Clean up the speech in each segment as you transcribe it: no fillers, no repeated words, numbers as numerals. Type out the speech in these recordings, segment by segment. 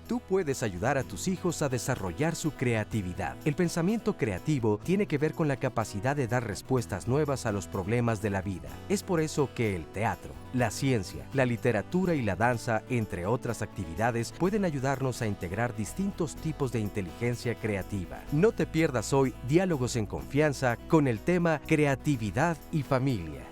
Tú puedes ayudar a tus hijos a desarrollar su creatividad. El pensamiento creativo tiene que ver con la capacidad de dar respuestas nuevas a los problemas de la vida. Es por eso que el teatro, la ciencia, la literatura y la danza, entre otras actividades, pueden ayudarnos a integrar distintos tipos de inteligencia creativa. No te pierdas hoy Diálogos en Confianza con el tema Creatividad y Familia.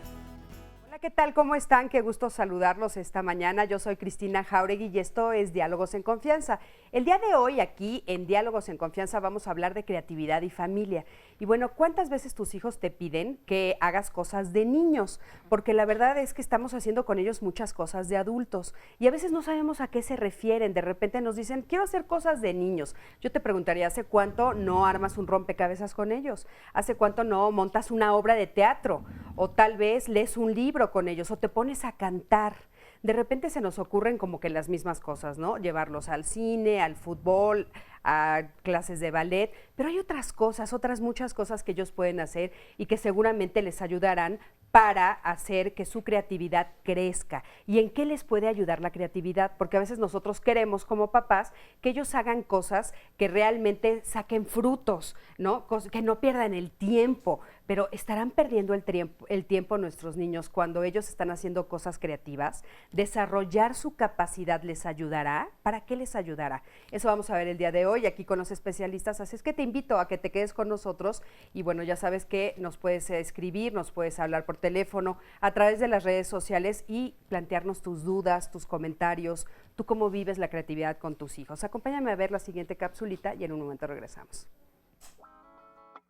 ¿Qué tal? ¿Cómo están? Qué gusto saludarlos esta mañana. Yo soy Cristina Jauregui y esto es Diálogos en Confianza. El día de hoy aquí en Diálogos en Confianza vamos a hablar de creatividad y familia. Y bueno, ¿cuántas veces tus hijos te piden que hagas cosas de niños? Porque la verdad es que estamos haciendo con ellos muchas cosas de adultos y a veces no sabemos a qué se refieren. De repente nos dicen, quiero hacer cosas de niños. Yo te preguntaría, ¿hace cuánto no armas un rompecabezas con ellos? ¿Hace cuánto no montas una obra de teatro? O tal vez lees un libro con ellos o te pones a cantar. De repente se nos ocurren como que las mismas cosas, ¿no? Llevarlos al cine, al fútbol, a clases de ballet, pero hay otras cosas, otras muchas cosas que ellos pueden hacer y que seguramente les ayudarán para hacer que su creatividad crezca. ¿Y en qué les puede ayudar la creatividad? Porque a veces nosotros queremos como papás que ellos hagan cosas que realmente saquen frutos, ¿no? Que no pierdan el tiempo, pero estarán perdiendo el tiempo nuestros niños cuando ellos están haciendo cosas creativas. Desarrollar su capacidad les ayudará. ¿Para qué les ayudará? Eso vamos a ver el día de hoy aquí con los especialistas, así es que te invito a que te quedes con nosotros y bueno, ya sabes que nos puedes escribir, nos puedes hablar por teléfono, a través de las redes sociales y plantearnos tus dudas, tus comentarios, tú cómo vives la creatividad con tus hijos. Acompáñame a ver la siguiente capsulita y en un momento regresamos.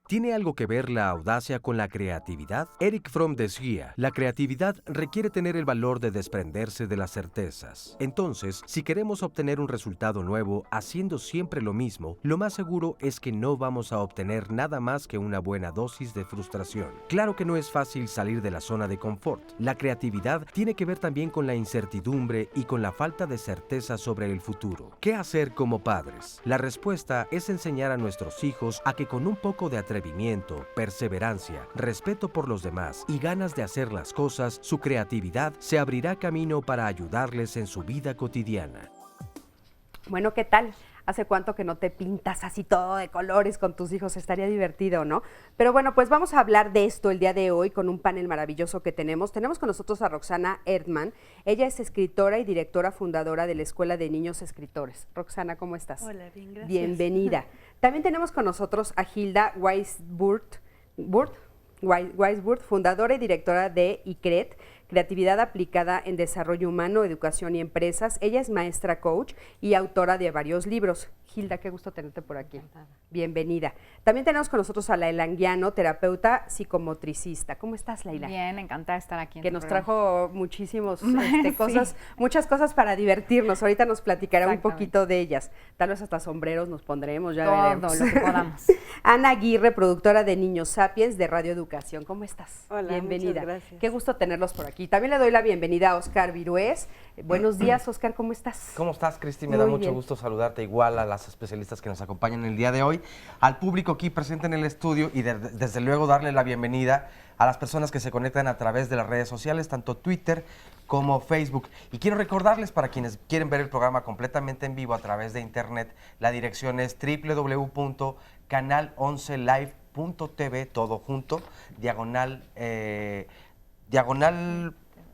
¿Tiene algo que ver la audacia con la creatividad? Erich Fromm decía, la creatividad requiere tener el valor de desprenderse de las certezas. Entonces, si queremos obtener un resultado nuevo haciendo siempre lo mismo, lo más seguro es que no vamos a obtener nada más que una buena dosis de frustración. Claro que no es fácil salir de la zona de confort. La creatividad tiene que ver también con la incertidumbre y con la falta de certeza sobre el futuro. ¿Qué hacer como padres? La respuesta es enseñar a nuestros hijos a que con un poco de atrevimiento, perseverancia, respeto por los demás y ganas de hacer las cosas, su creatividad se abrirá camino para ayudarles en su vida cotidiana. Bueno, ¿qué tal? ¿Hace cuánto que no te pintas así todo de colores con tus hijos? Estaría divertido, ¿no? Pero bueno, pues vamos a hablar de esto el día de hoy con un panel maravilloso que tenemos. Tenemos con nosotros a Roxana Erdmann. Ella es escritora y directora fundadora de la Escuela de Niños Escritores. Roxana, ¿cómo estás? Hola, bien, gracias. Bienvenida. También tenemos con nosotros a Hilda Weisburt, fundadora y directora de ICRET, Creatividad Aplicada en Desarrollo Humano, Educación y Empresas. Ella es maestra coach y autora de varios libros. Hilda, qué gusto tenerte por aquí. Encantada. Bienvenida. También tenemos con nosotros a Laila Anguiano, terapeuta psicomotricista. ¿Cómo estás, Laila? Bien, encantada de estar aquí. Que nos programa. trajo muchísimos Sí. muchas cosas para divertirnos. Ahorita nos platicará un Exactamente. poquito de ellas. Tal vez hasta sombreros nos pondremos, ya Todo veremos. lo que podamos. Ana Aguirre, productora de Niños Sapiens de Radio Educación. ¿Cómo estás? Hola, bienvenida. muchas gracias. Qué gusto tenerlos por aquí. También le doy la bienvenida a Oscar Virués. Buenos días, Oscar, ¿cómo estás? ¿Cómo estás, Cristi? Me da Muy mucho bien. gusto saludarte, igual a las especialistas que nos acompañan el día de hoy, al público aquí presente en el estudio y desde luego darle la bienvenida a las personas que se conectan a través de las redes sociales, tanto Twitter como Facebook. Y quiero recordarles, para quienes quieren ver el programa completamente en vivo a través de internet, la dirección es www.canal11live.tv, todo junto, diagonal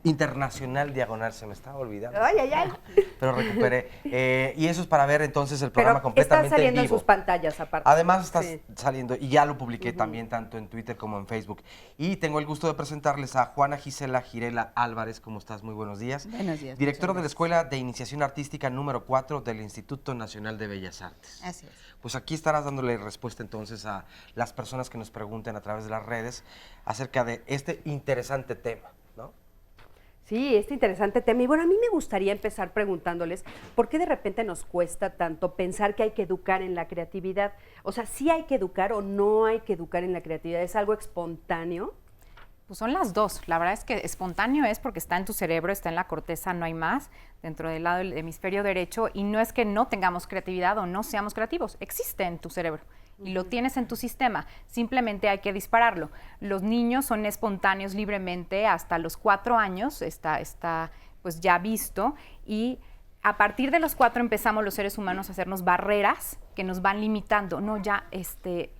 internacional, diagonal, se me estaba olvidando. Ay, ay, ay. Pero recuperé. Y eso es para ver entonces el Pero programa completamente está saliendo en en vivo. sus pantallas aparte. Además está Sí. saliendo, y ya lo publiqué también tanto en Twitter como en Facebook. Y tengo el gusto de presentarles a Juana Gisela Girela Álvarez. ¿Cómo estás? Muy buenos días. Buenos días. Directora muchas de la Escuela de Iniciación Artística número 4 del Instituto Nacional de Bellas Artes. gracias. Así es. Pues aquí estarás dándole respuesta entonces a las personas que nos pregunten a través de las redes acerca de este interesante tema, ¿no? Sí, este interesante tema. Y bueno, a mí me gustaría empezar preguntándoles por qué de repente nos cuesta tanto pensar que hay que educar en la creatividad. O sea, ¿sí hay que educar o no hay que educar en la creatividad? ¿Es algo espontáneo? Pues son las dos. La verdad es que espontáneo es porque está en tu cerebro, está en la corteza, no hay más, dentro del lado del hemisferio derecho, y no es que no tengamos creatividad o no seamos creativos, existe en tu cerebro y lo tienes en tu sistema, simplemente hay que dispararlo. Los niños son espontáneos libremente hasta los 4 años, está pues ya visto, y a partir de los 4 empezamos los seres humanos a hacernos barreras que nos van limitando. No, ya,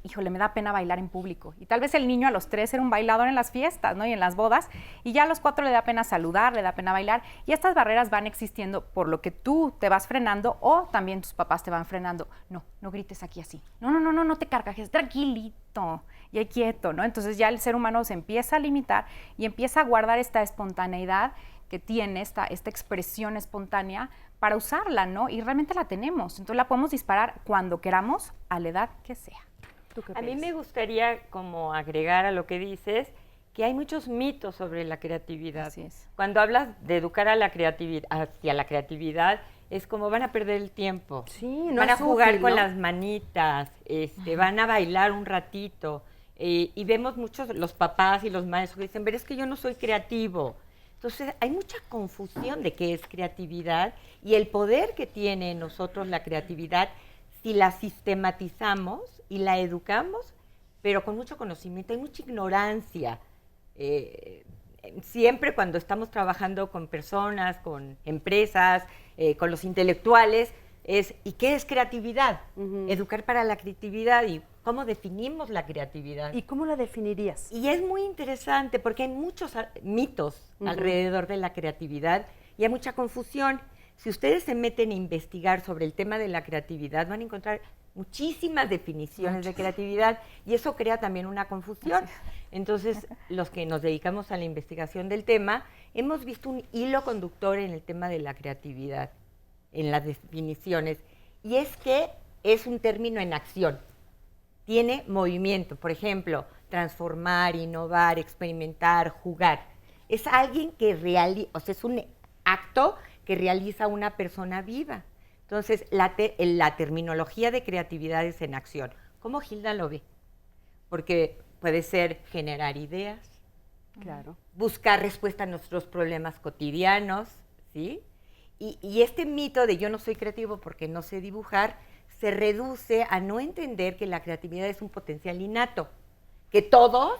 híjole, me da pena bailar en público. Y tal vez el niño a los 3 era un bailador en las fiestas, ¿no? Y en las bodas, y ya a los 4 le da pena saludar, le da pena bailar, y estas barreras van existiendo por lo que tú te vas frenando o también tus papás te van frenando. No, no grites aquí así. No te carcajes, tranquilito, y ahí quieto, ¿no? Entonces ya el ser humano se empieza a limitar y empieza a guardar esta espontaneidad que tiene, esta expresión espontánea, para usarla, ¿no? Y realmente la tenemos. Entonces la podemos disparar cuando queramos, a la edad que sea. ¿Tú qué A mí piensas? me gustaría como agregar a lo que dices que hay muchos mitos sobre la creatividad. Así es. Cuando hablas de educar a la creatividad, hacia la creatividad, es como van a perder el tiempo. Sí, no van a es jugar útil, con ¿no? las manitas, van a bailar un ratito. Y vemos muchos, los papás y los maestros que dicen, pero es que yo no soy creativo. Entonces, hay mucha confusión de qué es creatividad y el poder que tiene en nosotros la creatividad si la sistematizamos y la educamos, pero con mucho conocimiento. Hay mucha ignorancia. Siempre cuando estamos trabajando con personas, con empresas, con los intelectuales, ¿y qué es creatividad? Educar para la creatividad y cómo definimos la creatividad. ¿Y cómo la definirías? Y es muy interesante porque hay muchos mitos alrededor de la creatividad y hay mucha confusión. Si ustedes se meten a investigar sobre el tema de la creatividad, van a encontrar muchísimas definiciones de creatividad y eso crea también una confusión. Entonces, los que nos dedicamos a la investigación del tema, hemos visto un hilo conductor en el tema de la creatividad, en las definiciones, y es que es un término en acción. Tiene movimiento, por ejemplo, transformar, innovar, experimentar, jugar. Es alguien que es un acto que realiza una persona viva. Entonces, la terminología de creatividad es en acción. ¿Cómo Gilda lo ve? Porque puede ser generar ideas, Claro. buscar respuesta a nuestros problemas cotidianos, ¿sí? Y este mito de yo no soy creativo porque no sé dibujar se reduce a no entender que la creatividad es un potencial innato, que todos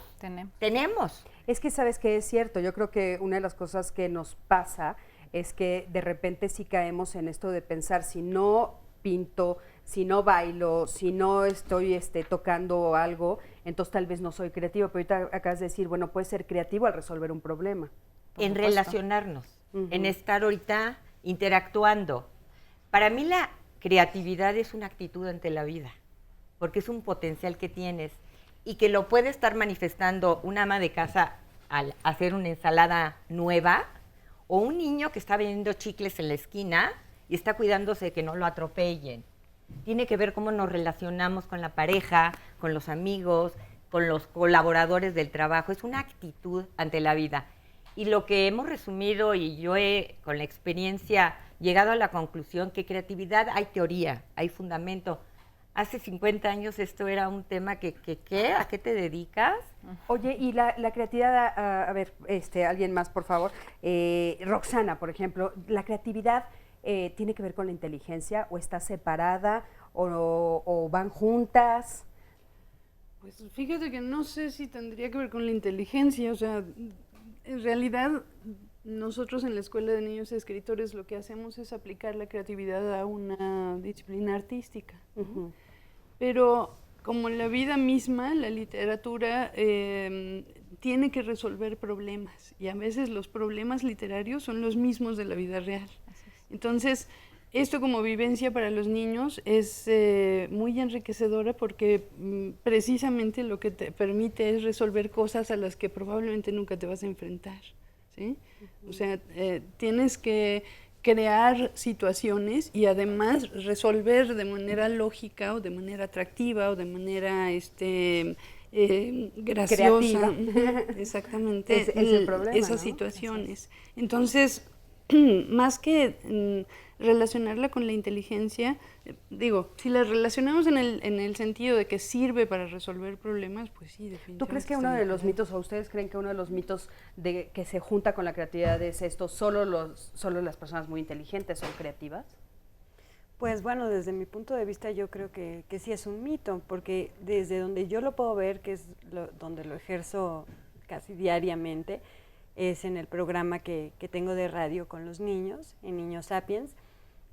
tenemos. Es que sabes que es cierto, yo creo que una de las cosas que nos pasa es que de repente sí caemos en esto de pensar, si no pinto, si no bailo, si no estoy tocando algo, entonces tal vez no soy creativo. Pero ahorita acabas de decir, bueno, puedes ser creativo al resolver un problema. Por En supuesto. relacionarnos, en estar ahorita interactuando. Para mí la creatividad es una actitud ante la vida, porque es un potencial que tienes y que lo puede estar manifestando una ama de casa al hacer una ensalada nueva o un niño que está vendiendo chicles en la esquina y está cuidándose de que no lo atropellen. Tiene que ver cómo nos relacionamos con la pareja, con los amigos, con los colaboradores del trabajo. Es una actitud ante la vida. Y lo que hemos resumido, y yo he, con la experiencia, llegado a la conclusión que creatividad hay teoría, hay fundamento. Hace 50 años esto era un tema que ¿qué? ¿A qué te dedicas? Oye, y la creatividad, a ver, alguien más, por favor. Roxana, por ejemplo, ¿la creatividad tiene que ver con la inteligencia o está separada o van juntas? Pues fíjate que no sé si tendría que ver con la inteligencia, o sea, en realidad nosotros en la Escuela de Niños Escritores lo que hacemos es aplicar la creatividad a una disciplina artística. Pero como en la vida misma, la literatura tiene que resolver problemas y a veces los problemas literarios son los mismos de la vida real. Entonces, esto como vivencia para los niños es muy enriquecedora porque precisamente lo que te permite es resolver cosas a las que probablemente nunca te vas a enfrentar, ¿sí? O sea, tienes que crear situaciones y además resolver de manera lógica o de manera atractiva o de manera graciosa. Creativa. Exactamente. Es el problema, esas ¿no? situaciones. Entonces, más que relacionarla con la inteligencia, digo, si la relacionamos en el sentido de que sirve para resolver problemas, pues sí, definitivamente. ¿Tú crees que uno de los mitos, o ustedes creen que uno de los mitos de que se junta con la creatividad es esto, solo las personas muy inteligentes son creativas? Pues bueno, desde mi punto de vista yo creo que sí es un mito, porque desde donde yo lo puedo ver, que es donde lo ejerzo casi diariamente, es en el programa que tengo de radio con los niños, en Niños Sapiens,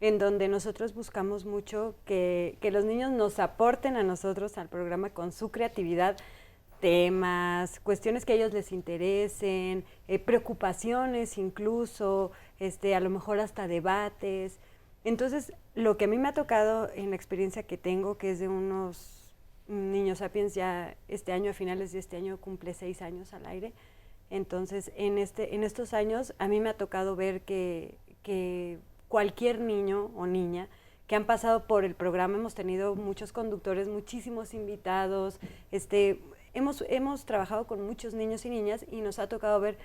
en donde nosotros buscamos mucho que los niños nos aporten a nosotros al programa con su creatividad, temas, cuestiones que a ellos les interesen, preocupaciones incluso, a lo mejor hasta debates. Entonces, lo que a mí me ha tocado en la experiencia que tengo, que es de unos Niños Sapiens, ya este año, a finales de este año, cumple 6 años al aire. Entonces, en estos años, a mí me ha tocado ver que cualquier niño o niña que han pasado por el programa, hemos tenido muchos conductores, muchísimos invitados, hemos trabajado con muchos niños y niñas y nos ha tocado ver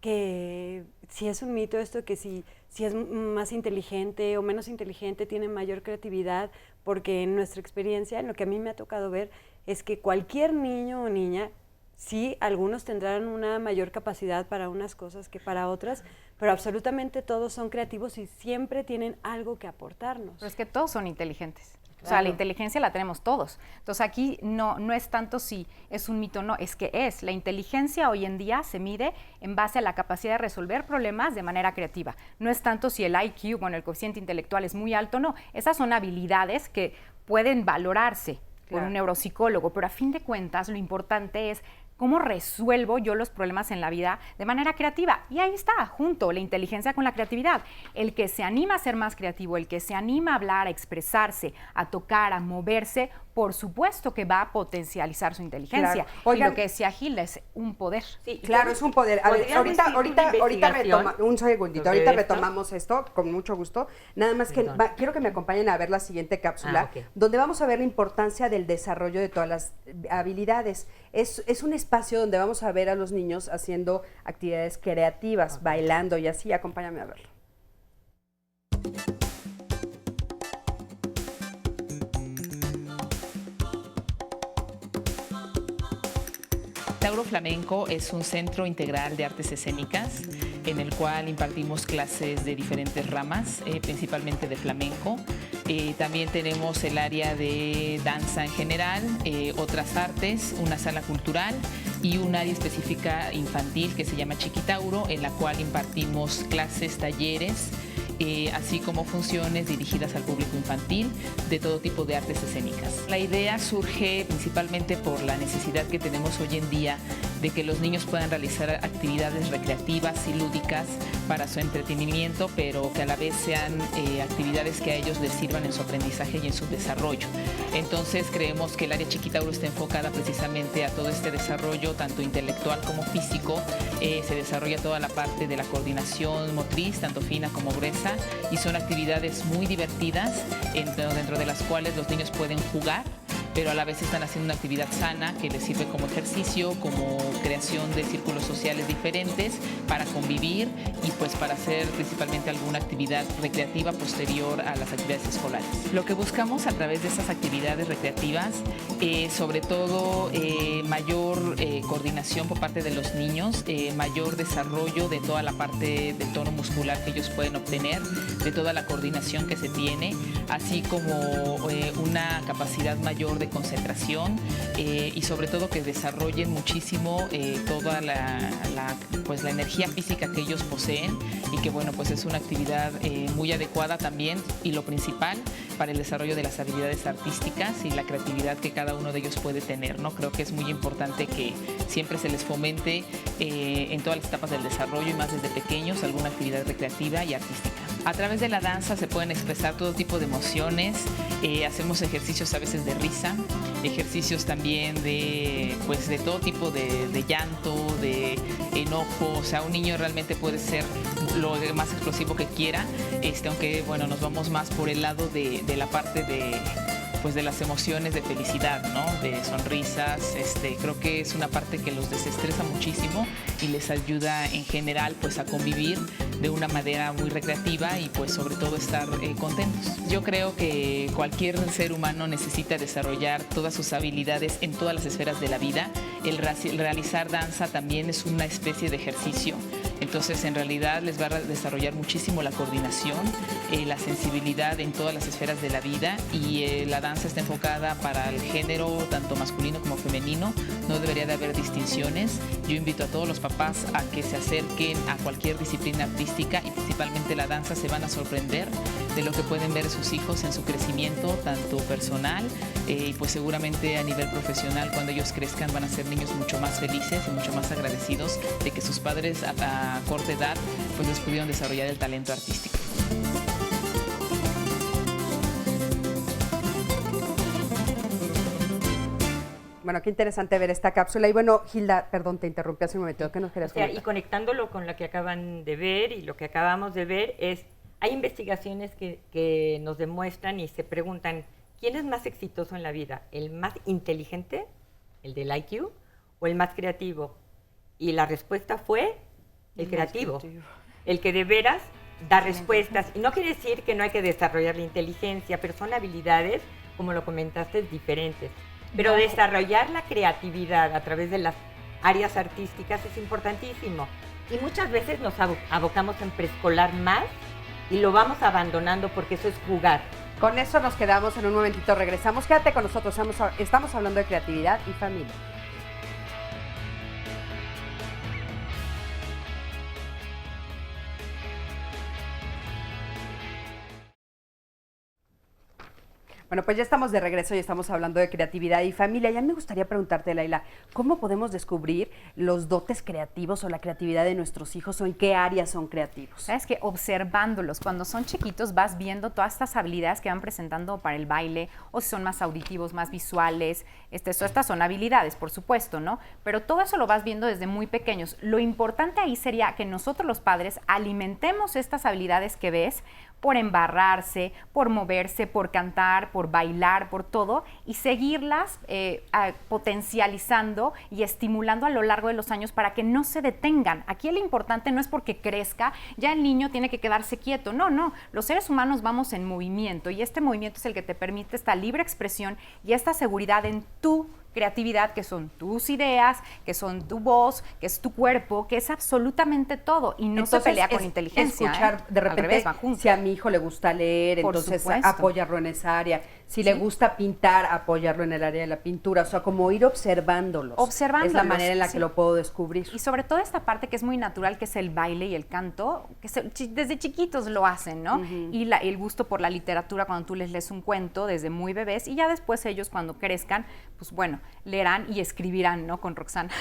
que si es un mito esto, que si es más inteligente o menos inteligente, tiene mayor creatividad, porque en nuestra experiencia, en lo que a mí me ha tocado ver, es que cualquier niño o niña, sí, algunos tendrán una mayor capacidad para unas cosas que para otras, pero absolutamente todos son creativos y siempre tienen algo que aportarnos. Pero es que todos son inteligentes. O sea, la inteligencia la tenemos todos. Entonces aquí no es tanto si es un mito o no, es que es. La inteligencia hoy en día se mide en base a la capacidad de resolver problemas de manera creativa. No es tanto si el IQ, bueno, el coeficiente intelectual es muy alto, no. Esas son habilidades que pueden valorarse por un neuropsicólogo, pero a fin de cuentas lo importante es cómo resuelvo yo los problemas en la vida de manera creativa. Y ahí está, junto la inteligencia con la creatividad. El que se anima a ser más creativo, el que se anima a hablar, a expresarse, a tocar, a moverse, por supuesto que va a potencializar su inteligencia. Claro. Oigan, y lo que decía Gil es un poder. Sí, claro, es un poder. A ver, ahorita un segundito, ahorita esto. retomamos esto con mucho gusto. Nada más que quiero que me acompañen a ver la siguiente cápsula, Ok. donde vamos a ver la importancia del desarrollo de todas las habilidades. Es un espacio donde vamos a ver a los niños haciendo actividades creativas, bailando y así. Acompáñame a verlo. Tauro Flamenco es un centro integral de artes escénicas en el cual impartimos clases de diferentes ramas, principalmente de flamenco. También tenemos el área de danza en general, otras artes, una sala cultural y un área específica infantil que se llama Chiquitauro, en la cual impartimos clases, talleres, así como funciones dirigidas al público infantil de todo tipo de artes escénicas. La idea surge principalmente por la necesidad que tenemos hoy en día de que los niños puedan realizar actividades recreativas y lúdicas para su entretenimiento, pero que a la vez sean actividades que a ellos les sirvan en su aprendizaje y en su desarrollo. Entonces creemos que el área Chiquitauro está enfocada precisamente a todo este desarrollo, tanto intelectual como físico. Se desarrolla toda la parte de la coordinación motriz, tanto fina como gruesa, y son actividades muy divertidas, dentro de las cuales los niños pueden jugar, pero a la vez están haciendo una actividad sana que les sirve como ejercicio, como creación de círculos sociales diferentes para convivir y pues para hacer principalmente alguna actividad recreativa posterior a las actividades escolares. Lo que buscamos a través de estas actividades recreativas, sobre todo mayor coordinación por parte de los niños, mayor desarrollo de toda la parte del tono muscular que ellos pueden obtener, de toda la coordinación que se tiene, así como una capacidad mayor de concentración y sobre todo que desarrollen muchísimo toda la energía física que ellos poseen y que bueno, pues es una actividad muy adecuada también y lo principal para el desarrollo de las habilidades artísticas y la creatividad que cada uno de ellos puede tener, ¿no? Creo que es muy importante que siempre se les fomente en todas las etapas del desarrollo y más desde pequeños alguna actividad recreativa y artística. A través de la danza se pueden expresar todo tipo de emociones, hacemos ejercicios a veces de risa, ejercicios también de todo tipo de llanto, de enojo, o sea, un niño realmente puede ser lo más explosivo que quiera, aunque bueno, nos vamos más por el lado de la parte de pues de las emociones de felicidad, ¿no? De sonrisas. Creo que es una parte que los desestresa muchísimo y les ayuda en general pues a convivir de una manera muy recreativa y pues sobre todo estar contentos. Yo creo que cualquier ser humano necesita desarrollar todas sus habilidades en todas las esferas de la vida. El realizar danza también es una especie de ejercicio. Entonces, en realidad les va a desarrollar muchísimo la coordinación, la sensibilidad en todas las esferas de la vida, y la danza está enfocada para el género, tanto masculino como femenino. No debería de haber distinciones. Yo invito a todos los papás a que se acerquen a cualquier disciplina artística, y principalmente la danza. Se van a sorprender de lo que pueden ver sus hijos en su crecimiento, tanto personal y pues seguramente a nivel profesional. Cuando ellos crezcan van a ser niños mucho más felices y mucho más agradecidos de que sus padres a corta edad pues les pudieron desarrollar el talento artístico. Bueno, qué interesante ver esta cápsula. Y bueno, Gilda, perdón, te interrumpí hace un momento. ¿Qué nos querías comentar? Y conectándolo con lo que acaban de ver y lo que acabamos de ver hay investigaciones que nos demuestran y se preguntan, ¿quién es más exitoso en la vida? ¿El más inteligente, el del IQ, o el más creativo? Y la respuesta fue el creativo, el que de veras da respuestas. Y no quiere decir que no hay que desarrollar la inteligencia, pero son habilidades, como lo comentaste, diferentes. Pero desarrollar la creatividad a través de las áreas artísticas es importantísimo. Y muchas veces nos abocamos en preescolar más y lo vamos abandonando porque eso es jugar. Con eso nos quedamos en un momentito, regresamos. Quédate con nosotros, estamos hablando de creatividad y familia. Bueno, pues ya estamos de regreso y estamos hablando de creatividad y familia. Ya me gustaría preguntarte, Laila, ¿cómo podemos descubrir los dotes creativos o la creatividad de nuestros hijos o en qué áreas son creativos? Sabes que observándolos, cuando son chiquitos vas viendo todas estas habilidades que van presentando para el baile, o si son más auditivos, más visuales, estas son habilidades, por supuesto, ¿no? Pero todo eso lo vas viendo desde muy pequeños. Lo importante ahí sería que nosotros los padres alimentemos estas habilidades que ves por embarrarse, por moverse, por cantar, por bailar, por todo, y seguirlas potencializando y estimulando a lo largo de los años para que no se detengan. Aquí lo importante no es porque crezca, ya el niño tiene que quedarse quieto. No, no, los seres humanos vamos en movimiento y este movimiento es el que te permite esta libre expresión y esta seguridad en tu creatividad, que son tus ideas, que son tu voz, que es tu cuerpo, que es absolutamente todo y no entonces, se pelea con inteligencia. Escuchar de repente, si a mi hijo le gusta leer, por entonces supuesto, apoyarlo en esa área. Si le gusta pintar, apoyarlo en el área de la pintura. O sea, como ir observándolos. Es la manera en la que lo puedo descubrir. Y sobre todo esta parte que es muy natural, que es el baile y el canto, que desde chiquitos lo hacen, ¿no? Y el gusto por la literatura cuando tú les lees un cuento desde muy bebés, y ya después ellos cuando crezcan, pues bueno, leerán y escribirán, ¿no? Con Roxana.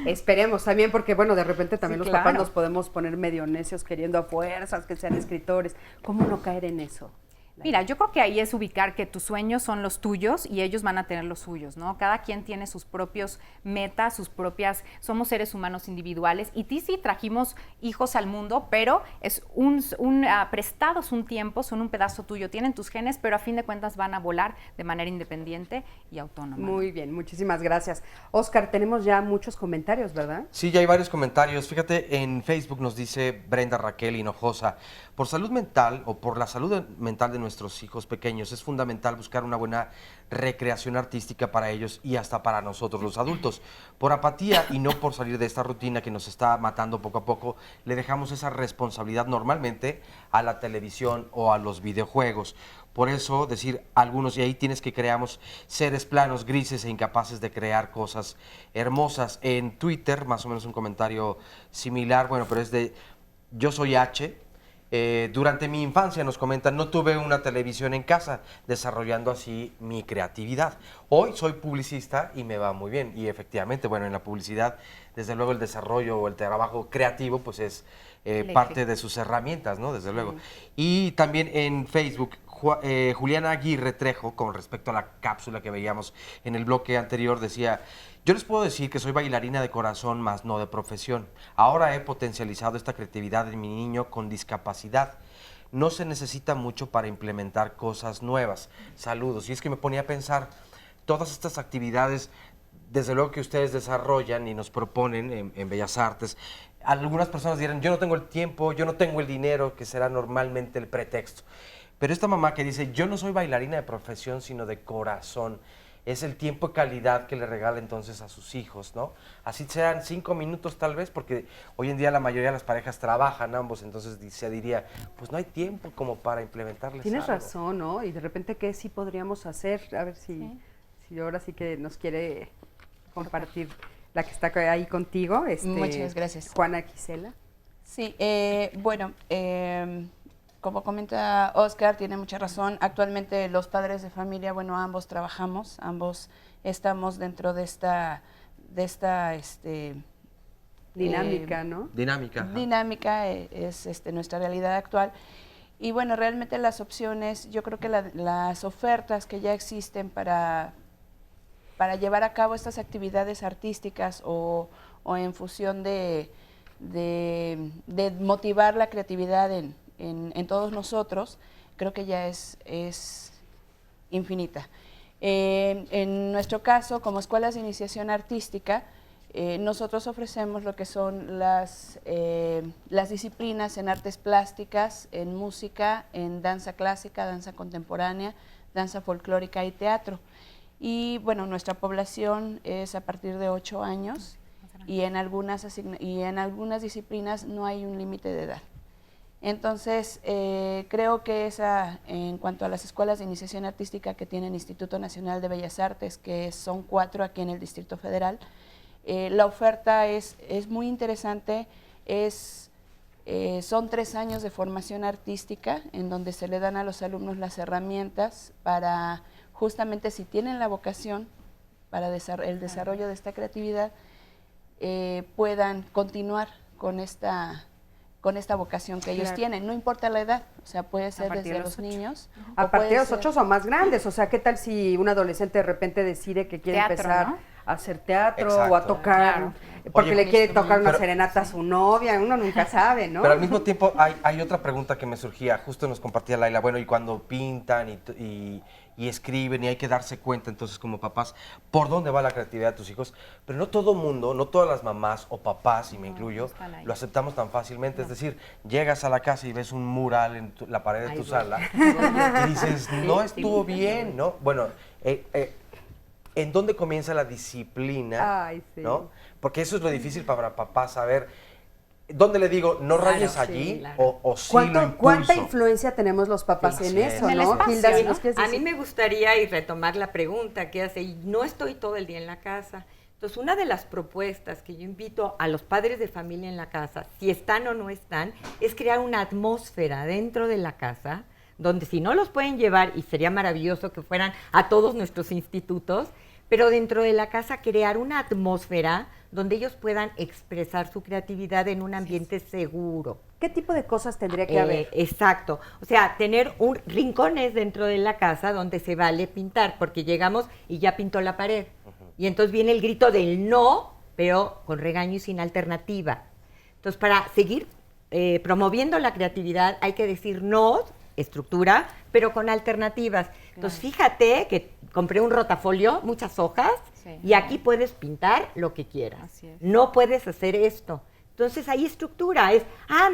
Esperemos también, porque bueno, de repente también los claro, papás nos podemos poner medio necios queriendo a fuerzas que sean escritores. ¿Cómo no caer en eso? Mira, yo creo que ahí es ubicar que tus sueños son los tuyos y ellos van a tener los suyos, ¿no? Cada quien tiene sus propios metas, somos seres humanos individuales, y sí trajimos hijos al mundo, pero es prestados un tiempo, son un pedazo tuyo, tienen tus genes, pero a fin de cuentas van a volar de manera independiente y autónoma. Muy bien, muchísimas gracias. Oscar, tenemos ya muchos comentarios, ¿verdad? Sí, ya hay varios comentarios. Fíjate, en Facebook nos dice Brenda Raquel Hinojosa, por salud mental o por la salud mental de nuestros hijos pequeños es fundamental buscar una buena recreación artística para ellos y hasta para nosotros los adultos. Por apatía y no por salir de esta rutina que nos está matando poco a poco, le dejamos esa responsabilidad normalmente a la televisión o a los videojuegos. Por eso decir algunos, y ahí tienes que creamos seres planos, grises e incapaces de crear cosas hermosas. En Twitter, más o menos un comentario similar, bueno, pero es de Yo Soy H. Durante mi infancia, nos comentan, no tuve una televisión en casa, desarrollando así mi creatividad. Hoy soy publicista y me va muy bien. Y efectivamente, bueno, en la publicidad, desde luego el desarrollo o el trabajo creativo, pues es parte de sus herramientas, ¿no? Desde luego. Y también en Facebook, Juliana Aguirre Trejo, con respecto a la cápsula que veíamos en el bloque anterior, decía: yo les puedo decir que soy bailarina de corazón, más no de profesión. Ahora he potencializado esta creatividad en mi niño con discapacidad. no se necesita mucho para implementar cosas nuevas. Saludos. Y es que me ponía a pensar, todas estas actividades, desde luego que ustedes desarrollan y nos proponen en Bellas Artes, algunas personas dirán, yo no tengo el tiempo, yo no tengo el dinero, que será normalmente el pretexto. Pero esta mamá que dice, yo no soy bailarina de profesión, sino de corazón, es el tiempo y calidad que le regala entonces a sus hijos, ¿no? Así sean 5 minutos tal vez, porque hoy en día la mayoría de las parejas trabajan ambos, entonces se diría, pues no hay tiempo como para implementarles Tienes algo. razón, ¿no? Y de repente, ¿qué sí podríamos hacer? A ver si ahora sí que nos quiere compartir la que está ahí contigo. Muchas gracias. Juana Gisela. Sí, bueno, como comenta Oscar, tiene mucha razón. Actualmente los padres de familia, bueno, ambos trabajamos, ambos estamos dentro de esta Dinámica, ¿no? Dinámica. Ajá. Dinámica es nuestra realidad actual. Y bueno, realmente las opciones, yo creo que las ofertas que ya existen para llevar a cabo estas actividades artísticas o en función de motivar la creatividad en todos nosotros, creo que ya es infinita. En nuestro caso, como escuelas de iniciación artística, nosotros ofrecemos lo que son las disciplinas en artes plásticas, en música, en danza clásica, danza contemporánea, danza folclórica y teatro. Y bueno, nuestra población es a partir de 8 años y en algunas disciplinas no hay un límite de edad. Entonces, creo que en cuanto a las escuelas de iniciación artística que tiene el Instituto Nacional de Bellas Artes, que son 4 aquí en el Distrito Federal, la oferta es muy interesante, son 3 años de formación artística en donde se le dan a los alumnos las herramientas para, justamente si tienen la vocación para el desarrollo de esta creatividad, puedan continuar con esta vocación que ellos tienen, no importa la edad, o sea, puede ser desde los niños. A partir de los 8 son más grandes, o sea, ¿qué tal si un adolescente de repente decide que quiere empezar a hacer teatro o a tocar, porque le quiere tocar una serenata a su novia? Uno nunca sabe, ¿no? Pero al mismo tiempo hay otra pregunta que me surgía, justo nos compartía Laila, bueno, y cuando pintan y escriben y hay que darse cuenta entonces como papás por dónde va la creatividad de tus hijos, pero no todo mundo, no todas las mamás o papás, y me incluyo, lo aceptamos tan fácilmente, es decir, llegas a la casa y ves un mural en la pared de tu sala y dices, no estuvo bien, ¿no? Bueno, ¿en dónde comienza la disciplina? Ay, sí. ¿No? Porque eso es lo difícil para papás, saber dónde le digo, no rayes allí o sí lo impulso. ¿Cuánta influencia tenemos los papás en eso, no? Hilda, si nos quieres A decir. mí me gustaría, y retomar la pregunta que hace, y no estoy todo el día en la casa. Entonces, una de las propuestas que yo invito a los padres de familia en la casa, si están o no están, es crear una atmósfera dentro de la casa, donde si no los pueden llevar, y sería maravilloso que fueran a todos nuestros institutos, pero dentro de la casa crear una atmósfera donde ellos puedan expresar su creatividad en un ambiente seguro. ¿Qué tipo de cosas tendría que haber? Exacto. O sea, tener rincones dentro de la casa donde se vale pintar, porque llegamos y ya pintó la pared. Y entonces viene el grito del no, pero con regaño y sin alternativa. Entonces, para seguir promoviendo la creatividad hay que decir no, estructura, pero con alternativas. Entonces, fíjate que compré un rotafolio, muchas hojas, y aquí puedes pintar lo que quieras. Así es. No puedes hacer esto. Entonces, hay estructura.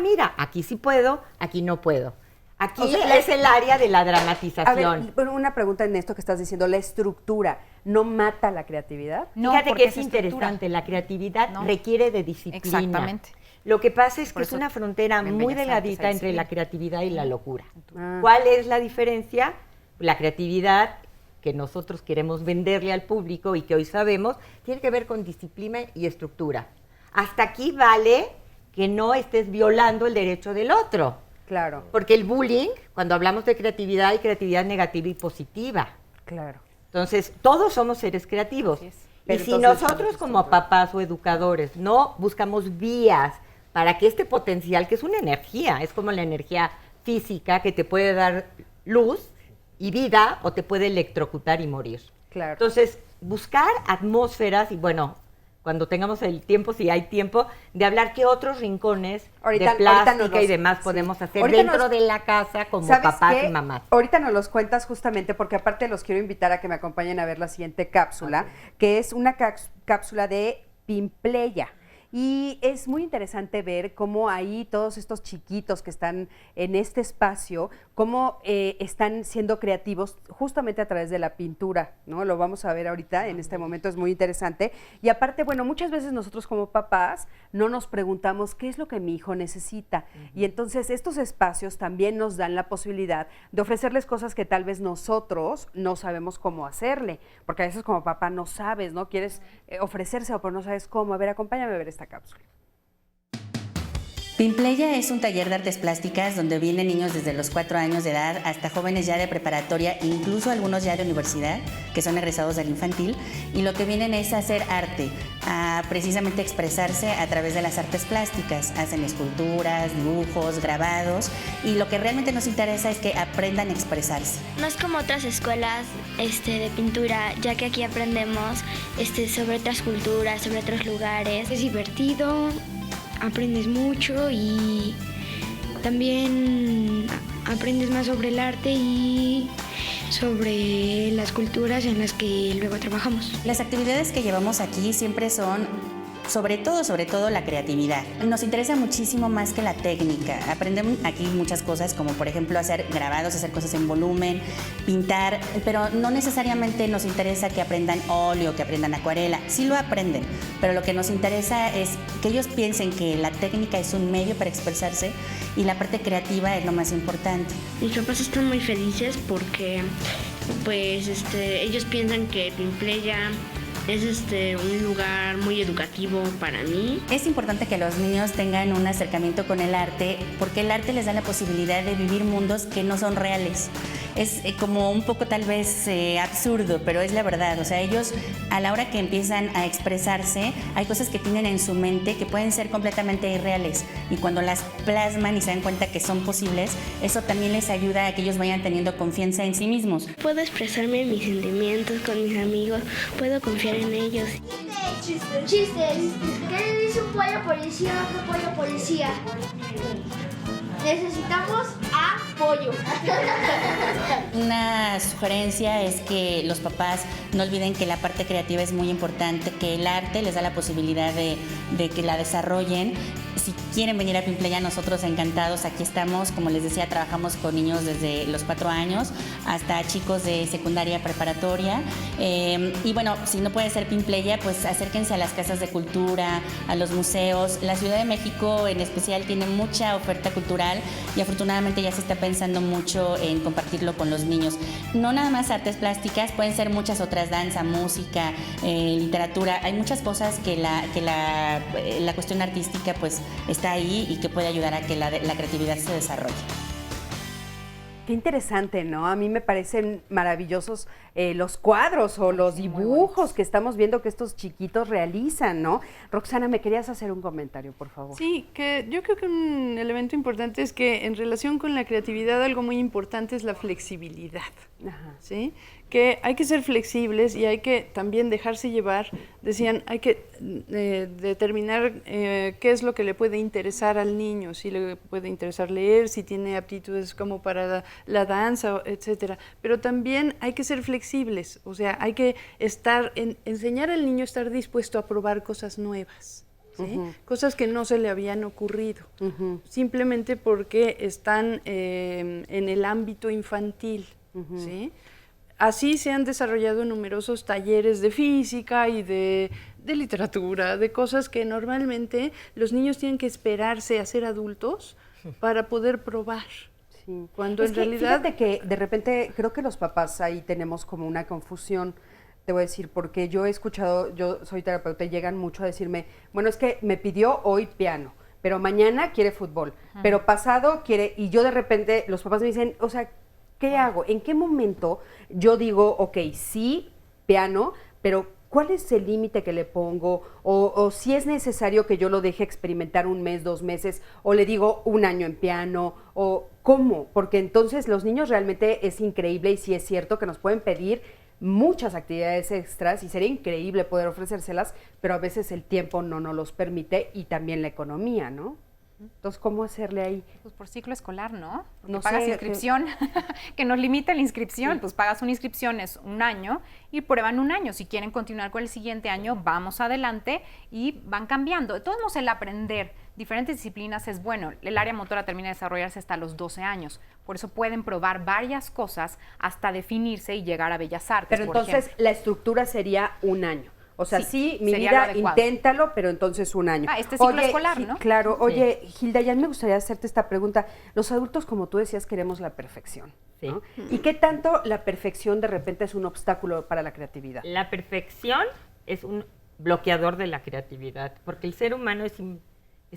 Mira, aquí sí puedo, aquí no puedo. Aquí es el área de la dramatización. A ver, pero una pregunta en esto que estás diciendo, ¿la estructura no mata la creatividad? No, fíjate porque que es interesante, la creatividad requiere de disciplina. Exactamente. Lo que pasa es Por que es eso una frontera en muy Bellas delgadita Artes hay entre la disciplina. creatividad y la locura. Ah. ¿Cuál es la diferencia? La creatividad que nosotros queremos venderle al público y que hoy sabemos, tiene que ver con disciplina y estructura. Hasta aquí vale que no estés violando el derecho del otro. Claro, Porque el bullying, cuando hablamos de creatividad, hay creatividad negativa y positiva. claro. Entonces, todos somos seres creativos. Así es. Y Pero si entonces, nosotros como papás o educadores no buscamos vías para que este potencial, que es una energía, es como la energía física que te puede dar luz y vida o te puede electrocutar y morir. Claro. Entonces, buscar atmósferas y bueno, cuando tengamos el tiempo, si hay tiempo, de hablar qué otros rincones Ahorita de plástica nos los- y demás sí. podemos hacer Ahorita dentro nos- de la casa como ¿Sabes papás qué? y mamás. Ahorita nos los cuentas justamente porque aparte los quiero invitar a que me acompañen a ver la siguiente cápsula, que es una cápsula de Pimpleya. Y es muy interesante ver cómo ahí todos estos chiquitos que están en este espacio, cómo están siendo creativos justamente a través de la pintura, ¿no? Lo vamos a ver ahorita, en este momento es muy interesante. Y aparte, bueno, muchas veces nosotros como papás no nos preguntamos qué es lo que mi hijo necesita. Y entonces estos espacios también nos dan la posibilidad de ofrecerles cosas que tal vez nosotros no sabemos cómo hacerle, porque a veces como papá no sabes, ¿no? Quieres ofrecérselo, pero no sabes cómo. A ver, acompáñame a ver esta cápsula. Pimpleya es un taller de artes plásticas donde vienen niños desde los 4 años de edad hasta jóvenes ya de preparatoria, incluso algunos ya de universidad, que son egresados del infantil, y lo que vienen es a hacer arte, a precisamente expresarse a través de las artes plásticas. Hacen esculturas, dibujos, grabados, y lo que realmente nos interesa es que aprendan a expresarse. No es como otras escuelas de pintura, ya que aquí aprendemos sobre otras culturas, sobre otros lugares. Es divertido, aprendes mucho y también aprendes más sobre el arte y sobre las culturas en las que luego trabajamos. Las actividades que llevamos aquí siempre son sobre todo la creatividad. Nos interesa muchísimo más que la técnica. Aprendemos aquí muchas cosas, como por ejemplo hacer grabados, hacer cosas en volumen, pintar, pero no necesariamente nos interesa que aprendan óleo, que aprendan acuarela. Sí lo aprenden, pero lo que nos interesa es que ellos piensen que la técnica es un medio para expresarse y la parte creativa es lo más importante. Mis papás están muy felices porque ellos piensan que Pimpleya es un lugar muy educativo para mí. Es importante que los niños tengan un acercamiento con el arte porque el arte les da la posibilidad de vivir mundos que no son reales. Es como un poco tal vez absurdo, pero es la verdad. O sea, ellos a la hora que empiezan a expresarse, hay cosas que tienen en su mente que pueden ser completamente irreales. Y cuando las plasman y se dan cuenta que son posibles, eso también les ayuda a que ellos vayan teniendo confianza en sí mismos. Puedo expresarme mis sentimientos con mis amigos, puedo confiar en ellos. Chistes. ¿Qué le dice un pollo policía a otro pollo policía? Necesitamos apoyo. Una sugerencia es que los papás no olviden que la parte creativa es muy importante, que el arte les da la posibilidad de que la desarrollen. Si quieren venir a Pimpleya, nosotros encantados, aquí estamos. Como les decía, trabajamos con niños desde los 4 años hasta chicos de secundaria preparatoria. Y bueno, si no puede ser Pimpleya, pues acérquense a las casas de cultura, a los museos. La Ciudad de México en especial tiene mucha oferta cultural y afortunadamente ya se está pensando mucho en compartirlo con los niños. No nada más artes plásticas, pueden ser muchas otras, danza, música, literatura. Hay muchas cosas que la cuestión artística pues está ahí y que puede ayudar a que la creatividad se desarrolle. Qué interesante, ¿no? A mí me parecen maravillosos los cuadros o los dibujos que estamos viendo que estos chiquitos realizan, ¿no? Roxana, me querías hacer un comentario, por favor. Sí, que yo creo que un elemento importante es que en relación con la creatividad algo muy importante es la flexibilidad. Ajá. ¿Sí? Que hay que ser flexibles y hay que también dejarse llevar. Decían, hay que determinar qué es lo que le puede interesar al niño, si le puede interesar leer, si tiene aptitudes como para la danza, etcétera. Pero también hay que ser flexibles, o sea, hay que enseñar al niño a estar dispuesto a probar cosas nuevas. ¿Sí? Cosas que no se le habían ocurrido, simplemente porque están en el ámbito infantil, ¿sí? Así se han desarrollado numerosos talleres de física y de literatura, de cosas que normalmente los niños tienen que esperarse a ser adultos para poder probar. Sí. Cuando Es en que realidad... fíjate que de repente creo que los papás ahí tenemos como una confusión. Te voy a decir, porque yo he escuchado, yo soy terapeuta y llegan mucho a decirme, bueno, es que me pidió hoy piano, pero mañana quiere fútbol, pero pasado quiere, y yo de repente, los papás me dicen, o sea, ¿qué hago? ¿En qué momento yo digo, ok, sí, piano, pero ¿cuál es el límite que le pongo? O si es necesario que yo lo deje experimentar 1 mes, 2 meses, o le digo 1 año en piano, o ¿cómo? Porque entonces los niños realmente es increíble y sí es cierto que nos pueden pedir muchas actividades extras y sería increíble poder ofrecérselas, pero a veces el tiempo no nos los permite y también la economía, ¿no? Entonces, ¿cómo hacerle ahí? Pues por ciclo escolar, ¿no? Porque No pagas sé, inscripción, que nos limita la inscripción, pues pagas una inscripción, es un año, y prueban un año. Si quieren continuar con el siguiente año, vamos adelante y van cambiando. De todos modos, el aprender diferentes disciplinas es bueno. El área motora termina de desarrollarse hasta los 12 años. Por eso pueden probar varias cosas hasta definirse y llegar a Bellas Artes, Pero por entonces ejemplo. la estructura sería un año. O sea, sí, mi sería lo vida, adecuado. inténtalo, pero entonces un año. Este ciclo escolar, Gi- ¿no? Claro. Sí. Oye, Gilda, ya me gustaría hacerte esta pregunta. Los adultos, como tú decías, queremos la perfección, ¿no? ¿Y qué tanto la perfección de repente es un obstáculo para la creatividad? La perfección es un bloqueador de la creatividad, porque el ser humano es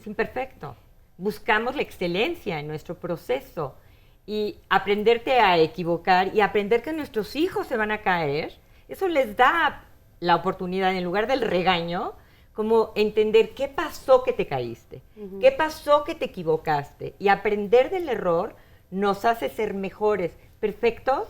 imperfecto. Buscamos la excelencia en nuestro proceso y aprenderte a equivocar y aprender que nuestros hijos se van a caer, eso les da la oportunidad, en lugar del regaño, como entender qué pasó que te caíste, qué pasó que te equivocaste, y aprender del error nos hace ser mejores. ¿Perfectos?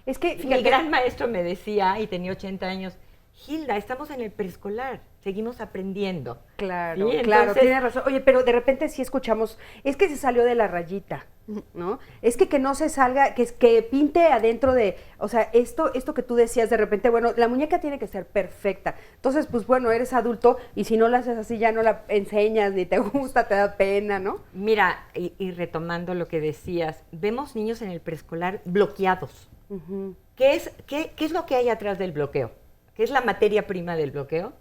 Es que, Mi fíjate, gran maestro me decía, y tenía 80 años, Gilda, estamos en el preescolar, seguimos aprendiendo. Claro, Sí, claro, entonces- tienes razón. Oye, pero de repente sí escuchamos, es que se salió de la rayita, ¿no? Es que no se salga, que pinte adentro de, o sea, esto que tú decías de repente, bueno, la muñeca tiene que ser perfecta. Entonces, pues bueno, eres adulto y si no la haces así ya no la enseñas, ni te gusta, te da pena, ¿no? Mira, y retomando lo que decías, vemos niños en el preescolar bloqueados. ¿Qué es lo que hay atrás del bloqueo? ¿Qué es la materia prima del bloqueo?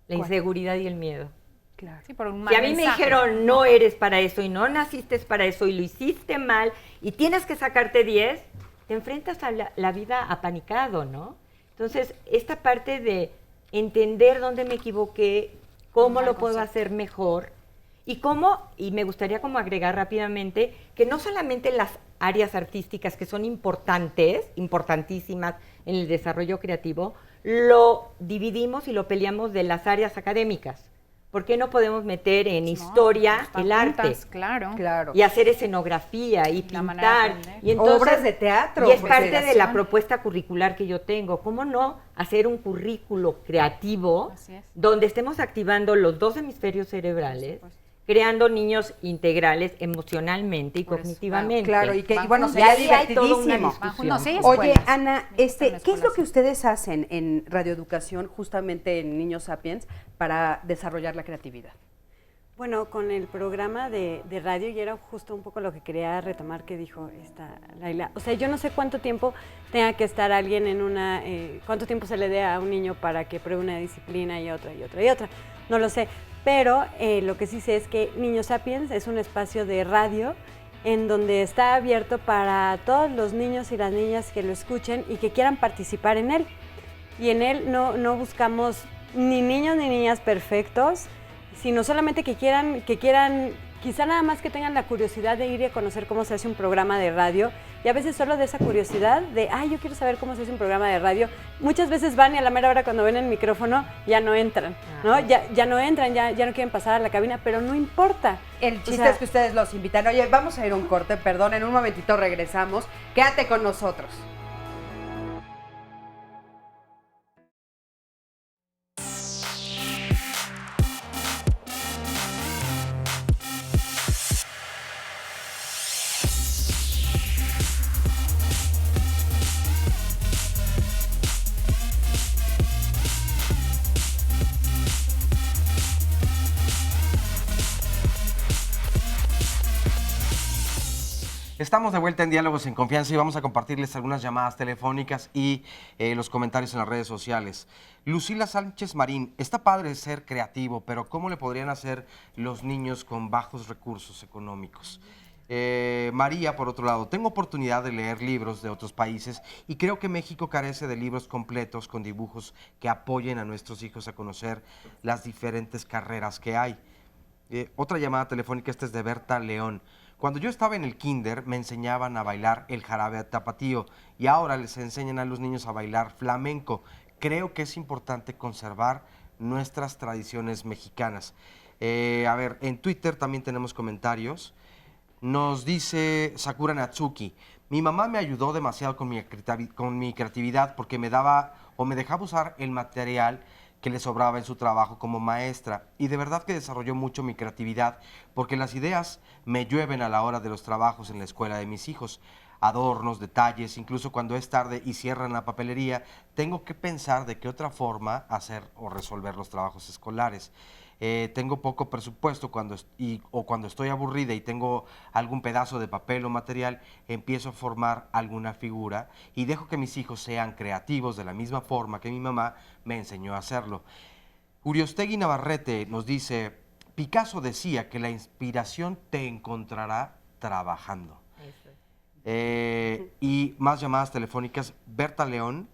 La ¿Cuál? inseguridad y el miedo. Claro. Sí, por un Si mal a mí me mensaje. dijeron, no eres para eso y no naciste para eso y lo hiciste mal y tienes que sacarte 10, te enfrentas a la vida apanicado, ¿no? Entonces, esta parte de entender dónde me equivoqué, cómo Un lo buen puedo concepto. hacer mejor y me gustaría como agregar rápidamente que no solamente las áreas artísticas que son importantes, importantísimas en el desarrollo creativo, lo dividimos y lo peleamos de las áreas académicas. ¿Por qué no podemos meter en historia No, el arte? juntas, claro. Claro. Y hacer escenografía y La manera de pintar. aprender. Y entonces, Obras de teatro, Y es porque- parte de la propuesta curricular que yo tengo. ¿Cómo no hacer un currículo creativo Así es. donde estemos activando los dos hemisferios cerebrales, creando niños integrales emocionalmente y Por eso, cognitivamente? Claro, y Van bueno, juntos. sería Y ahí hay toda una divertidísimo. discusión. No, sí, hay Oye, escuelas. Ana, Sí, están en ¿qué es lo escuelas, que sí. ustedes hacen en radioeducación, justamente en Niños Sapiens, para desarrollar la creatividad? Bueno, con el programa de radio, y era justo un poco lo que quería retomar que dijo esta Laila. O sea, yo no sé cuánto tiempo tenga que estar alguien en una, cuánto tiempo se le dé a un niño para que pruebe una disciplina y otra y otra y otra. No lo sé, pero lo que sí sé es que Niños Sapiens es un espacio de radio en donde está abierto para todos los niños y las niñas que lo escuchen y que quieran participar en él. Y en él no buscamos ni niños ni niñas perfectos, sino solamente que quieran, quizá nada más que tengan la curiosidad de ir y a conocer cómo se hace un programa de radio, y a veces solo de esa curiosidad de, yo quiero saber cómo se hace un programa de radio, muchas veces van y a la mera hora cuando ven el micrófono ya no entran, ¿no? Ya no entran, ya no quieren pasar a la cabina, pero no importa. El O chiste sea, es que ustedes los invitan. Oye, vamos a ir a un corte, perdón, en un momentito regresamos. Quédate con nosotros. Estamos de vuelta en Diálogos en Confianza y vamos a compartirles algunas llamadas telefónicas y los comentarios en las redes sociales. Lucila Sánchez Marín, está padre ser creativo, pero ¿cómo le podrían hacer los niños con bajos recursos económicos? María, por otro lado, tengo oportunidad de leer libros de otros países y creo que México carece de libros completos con dibujos que apoyen a nuestros hijos a conocer las diferentes carreras que hay. Otra llamada telefónica, esta es de Berta León. Cuando yo estaba en el kinder me enseñaban a bailar el jarabe tapatío y ahora les enseñan a los niños a bailar flamenco. Creo que es importante conservar nuestras tradiciones mexicanas. A ver, en Twitter también tenemos comentarios. Nos dice Sakura Natsuki, Mi mamá me ayudó demasiado con mi creatividad porque me daba o me dejaba usar el material que le sobraba en su trabajo como maestra. Y de verdad que desarrolló mucho mi creatividad porque las ideas me llueven a la hora de los trabajos en la escuela de mis hijos. Adornos, detalles, incluso cuando es tarde y cierran la papelería, tengo que pensar de qué otra forma hacer o resolver los trabajos escolares. Tengo poco presupuesto o cuando estoy aburrida y tengo algún pedazo de papel o material, empiezo a formar alguna figura y dejo que mis hijos sean creativos de la misma forma que mi mamá me enseñó a hacerlo. Uriostegui Navarrete nos dice, Picasso decía que la inspiración te encontrará trabajando. Y más llamadas telefónicas. Berta León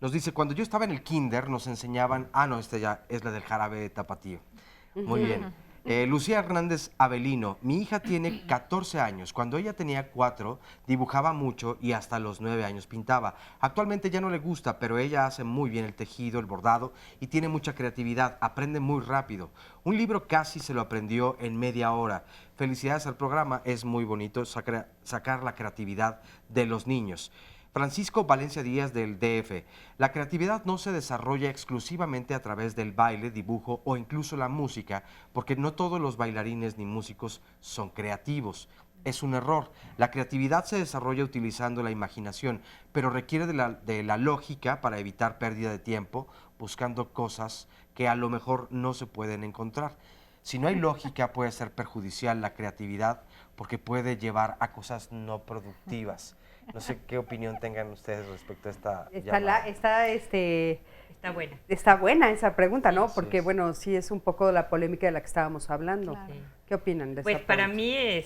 nos dice, cuando yo estaba en el kinder nos enseñaban, esta ya es la del jarabe de tapatío. Muy bien. Lucía Hernández Avelino, mi hija tiene 14 años. Cuando ella tenía 4, dibujaba mucho y hasta los 9 años pintaba. Actualmente ya no le gusta, pero ella hace muy bien el tejido, el bordado y tiene mucha creatividad. Aprende muy rápido. Un libro casi se lo aprendió en media hora. Felicidades al programa, es muy bonito sacar la creatividad de los niños. Francisco Valencia Díaz del DF. La creatividad no se desarrolla exclusivamente a través del baile, dibujo o incluso la música, porque no todos los bailarines ni músicos son creativos. Es un error. La creatividad se desarrolla utilizando la imaginación, pero requiere de la lógica para evitar pérdida de tiempo, buscando cosas que a lo mejor no se pueden encontrar. Si no hay lógica, puede ser perjudicial la creatividad porque puede llevar a cosas no productivas. No sé qué opinión tengan ustedes respecto a esta llamada. Está buena. Está buena esa pregunta, ¿no? Sí, Porque, es. bueno, sí es un poco la polémica de la que estábamos hablando. Claro. Sí. ¿Qué opinan de Pues esa para pregunta? mí,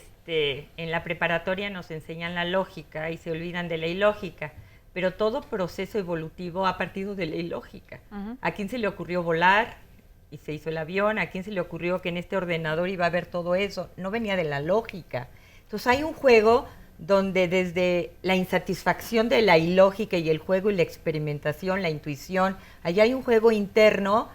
en la preparatoria nos enseñan la lógica y se olvidan de la ilógica, pero todo proceso evolutivo ha partido de la ilógica. ¿A quién se le ocurrió volar y se hizo el avión? ¿A quién se le ocurrió que en este ordenador iba a haber todo eso? No venía de la lógica. Entonces hay un juego donde desde la insatisfacción de la ilógica y el juego y la experimentación, la intuición, allá hay un juego interno,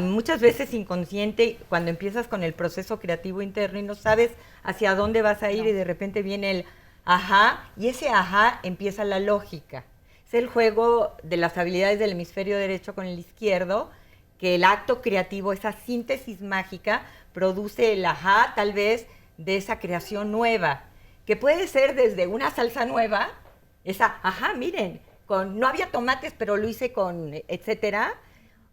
muchas veces inconsciente, cuando empiezas con el proceso creativo interno y no sabes hacia dónde vas a ir y de repente viene el ajá, y ese ajá empieza la lógica. Es el juego de las habilidades del hemisferio derecho con el izquierdo, que el acto creativo, esa síntesis mágica, produce el ajá tal vez de esa creación nueva, que puede ser desde una salsa nueva, esa, ajá, miren, no había tomates, pero lo hice con etcétera,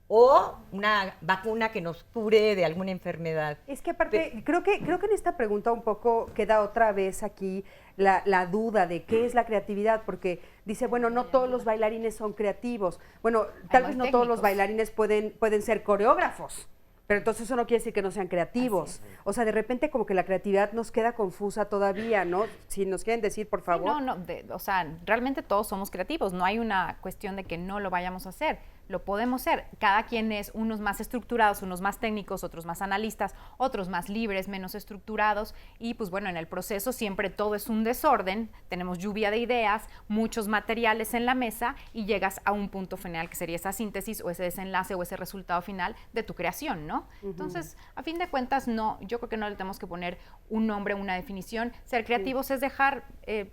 o una vacuna que nos cure de alguna enfermedad. Es que aparte, creo que en esta pregunta un poco queda otra vez aquí la duda de qué es la creatividad, porque dice, bueno, no todos los bailarines son creativos. Bueno, tal vez no todos los bailarines pueden ser coreógrafos. Pero entonces eso no quiere decir que no sean creativos. O sea, de repente como que la creatividad nos queda confusa todavía, ¿no? Si nos quieren decir, por favor. Sí, o sea, realmente todos somos creativos. No hay una cuestión de que no lo vayamos a hacer. Lo podemos hacer. Cada quien es unos más estructurados, unos más técnicos, otros más analistas, otros más libres, menos estructurados. Y pues bueno, en el proceso siempre todo es un desorden. Tenemos lluvia de ideas, muchos materiales en la mesa y llegas a un punto final que sería esa síntesis o ese desenlace o ese resultado final de tu creación, ¿no? Entonces, a fin de cuentas, no, yo creo que no le tenemos que poner un nombre, una definición. Ser creativos es dejar